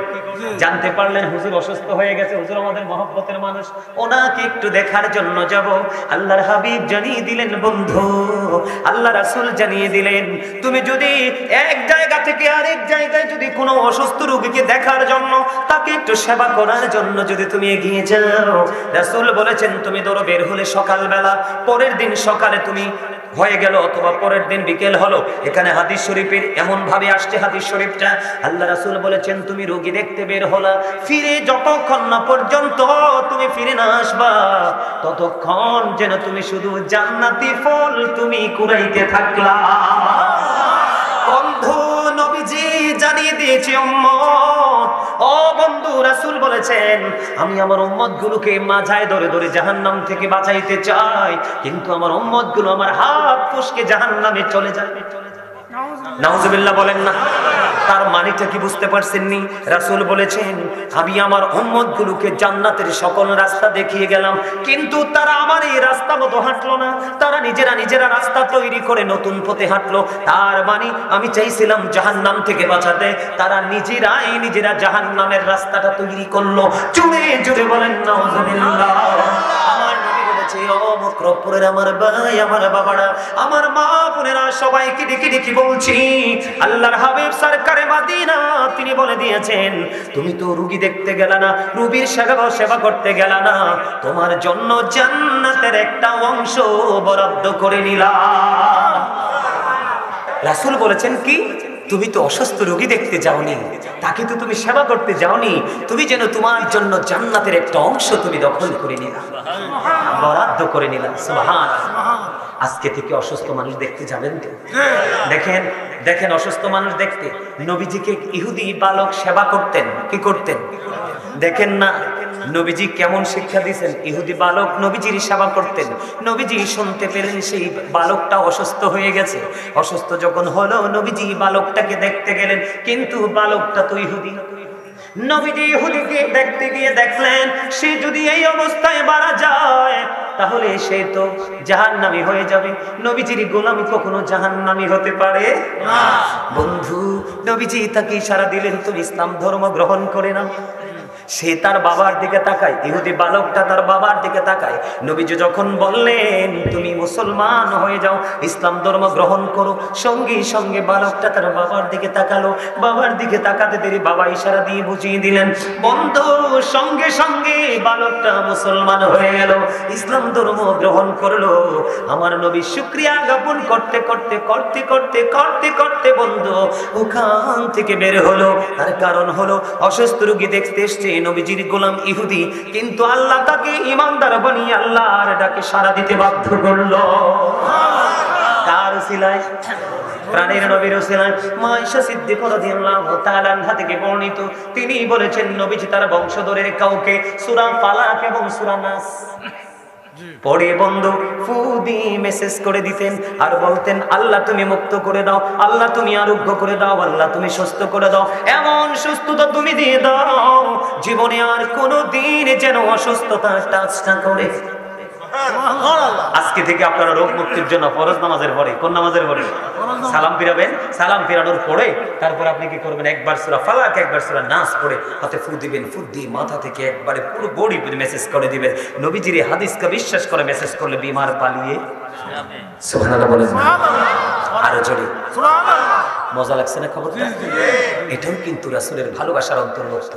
Speaker 1: জানতে পারলেন হুজুর অসুস্থ হয়ে গেছে, হুজুর আমাদের মহব্বতের মানুষ, ওনাকে একটু দেখার জন্য যাব। আল্লাহর হাবিব জানিয়ে দিলেন বন্ধু, আল্লাহ রাসূল জানিয়ে দিলেন, তুমি যদি এক জায়গা থেকে আরেক জায়গায় যদি কোনো অসুস্থ রোগীকে দেখার জন্য, তাকে একটু সেবা করার জন্য যদি তুমি এগিয়ে যাও, রাসূল বলেছেন তুমি ধরো বের হলে সকালবেলা, পরের দিন সকালে তুমি হয়ে গেল অথবা পরের দিন বিকেল হলো, এখানে হাদিস শরীফের এমন ভাবে আসছে, হাদিস শরীফটা আল্লাহ রাসূল বলেছেন তুমি রোগী দেখতে বের হলা, ফিরে যতক্ষণ না পর্যন্ত তুমি ফিরে না আসবা, ততক্ষণ যেন তুমি শুধু জান্নাতি ফল তুমি কুড়াইতে থাকলা। বন্ধু নবীজি জানিয়ে দিয়েছে উম্মত, ও বন্ধু রাসূল বলেছেন আমি আমার উম্মত গুলোকে মাঝায় ধরে ধরে জাহান্নাম থেকে বাঁচাইতে চাই, কিন্তু আমার উম্মত গুলো আমার হাত ফসকে জাহান্নামে চলে যায়। নাউজুবিল্লাহ বলেন না। তার মানেটা কি বুঝতে পারছেননি? রাসূল বলেছেন আমি আমার উম্মত গুলোকে জান্নাতের সকল রাস্তা দেখিয়ে গেলাম, কিন্তু তারা আমার এই রাস্তা মতো হাঁটলো না, তারা নিজেরা রাস্তা তৈরি করে নতুন পথে হাঁটলো। তার মানে আমি চাইছিলাম জাহান্নাম থেকে বাঁচাতে, তারা নিজেরা জাহান্নামের রাস্তাটা তৈরি করলো। জোরে জোরে বলেন নাউজুবিল্লাহ। আমার নবী বলেছে ও মক্রপুরের আমার ভাই, আমার বাবারা, আমার মা বোনেরা, সবাইকে ডেকে ডেকে বলছি, আল্লাহর হাবিব সরকারে মদিনা তিনি বলে দিয়েছেন তুমি তো রোগী দেখতে গেলা না, রোগীর সেবা করতে গেলা না, তোমার জন্য জান্নাতের একটা অংশ বরাদ্দ করে নিলাম। রাসূল বলেছেন কি, তুমি তো অসুস্থ রোগী দেখতে যাওনি, তাকে তো তুমি সেবা করতে যাওনি, তুমি যেন তোমার জন্য জান্নাতের একটা অংশ তুমি দখল করে নিলা, বরাদ্দ করে নিলা। সুবহানাল্লাহ। আজকে থেকে অসুস্থ মানুষ দেখতে যাবেন তো? দেখেন দেখেন অসুস্থ মানুষ দেখতে নবীজিকে ইহুদি বালক সেবা করতেন, কি করতেন দেখেন না? নবীজি কেমন শিক্ষা দিয়েছেন, ইহুদি বালক নবীজির সেবা করতেন। নবীজি শুনতে পেলেন সেই বালকটা অসুস্থ হয়ে গেছে, অসুস্থ যখন হলো নবীজি বালকটাকে দেখতে গেলেন, কিন্তু বালকটা তো ইহুদি। নবীজি ইহুদিকে দেখতে গিয়ে দেখলেন সে যদি এই অবস্থায় মারা যায় তাহলে সে তো জাহান্নামী হয়ে যাবে। নবীজির গোলামি কখনো জাহান্নামী হতে পারে না। বন্ধু নবীজি তাকে ইশারা দিলেন তুমি ইসলাম ধর্ম গ্রহণ করে নাও। সে তার বাবার দিকে তাকায়, ইহুদি বালকটা তার বাবার দিকে তাকায়। নবীজি যখন বললেন তুমি মুসলমান হয়ে যাও, ইসলাম ধর্ম গ্রহণ করো, সঙ্গে সঙ্গে বালকটা তার বাবার দিকে তাকালো। বাবার দিকে তাকাতে দেরি বাবা ইশারা দিয়ে বুঝিয়ে দিলেন। বন্ধু সঙ্গে সঙ্গে বালকটা মুসলমান হয়ে গেল, ইসলাম ধর্ম গ্রহণ করলো। আমার নবী শুকরিয়া জ্ঞাপন করতে করতে করতে করতে করতে করতে বন্ধু ওখান থেকে বের হলো। তার কারণ হলো অসুস্থ রোগী দেখতে এসছে নবীজির গোলাম ইহুদি, কিন্তু আল্লাহ তাকে ঈমানদার বানিয়ে আল্লাহর ডাকে সাড়া দিতে বাধ্য করলো। কার উসিলায়? প্রাণের নবীর উসিলায়। মা আয়েশা সিদ্দিকা রাদিয়াল্লাহু তাআলা আনহা থেকে বর্ণিত, তিনি বলেছেন নবীজি তার বংশধরের কাউকে সূরা ফালাক এবং সূরা নাস পড়ে বন্ধু ফু দিয়ে মেসেজ করে দিতেন আর বলতেন আল্লাহ তুমি মুক্ত করে দাও, আল্লাহ তুমি আরোগ্য করে দাও, আল্লাহ তুমি সুস্থ করে দাও, এমন সুস্থতা তুমি দিয়ে দাও জীবনে আর কোনো দিন যেন অসুস্থতা টাচ না করে। আজকে থেকে আপনারা রোগ মুক্তির জন্য ফরজ নামাজের পরে, কোন নামাজের পরে সালাম ফিরাবেন, সালাম ফিরানোর পরে তারপর আপনি কি করবেন, একবার সূরা ফালাক একবার সূরা নাস পড়ে হাতে ফু দিবেন, ফু দিয়ে মাথা থেকে একবারে পুরো বডি মেসেজ করে দিবেন। নবীজির হাদিসকে বিশ্বাস করে মেসেজ করলে বিমার পালিয়ে যাবে। সুবহানাল্লাহ বলেন, আরো জোরে সুবহানাল্লাহ। মজা লাগছে না খবরটা? এটাও কিন্তু রাসূলের ভালোবাসার অন্তর্ভুক্ত।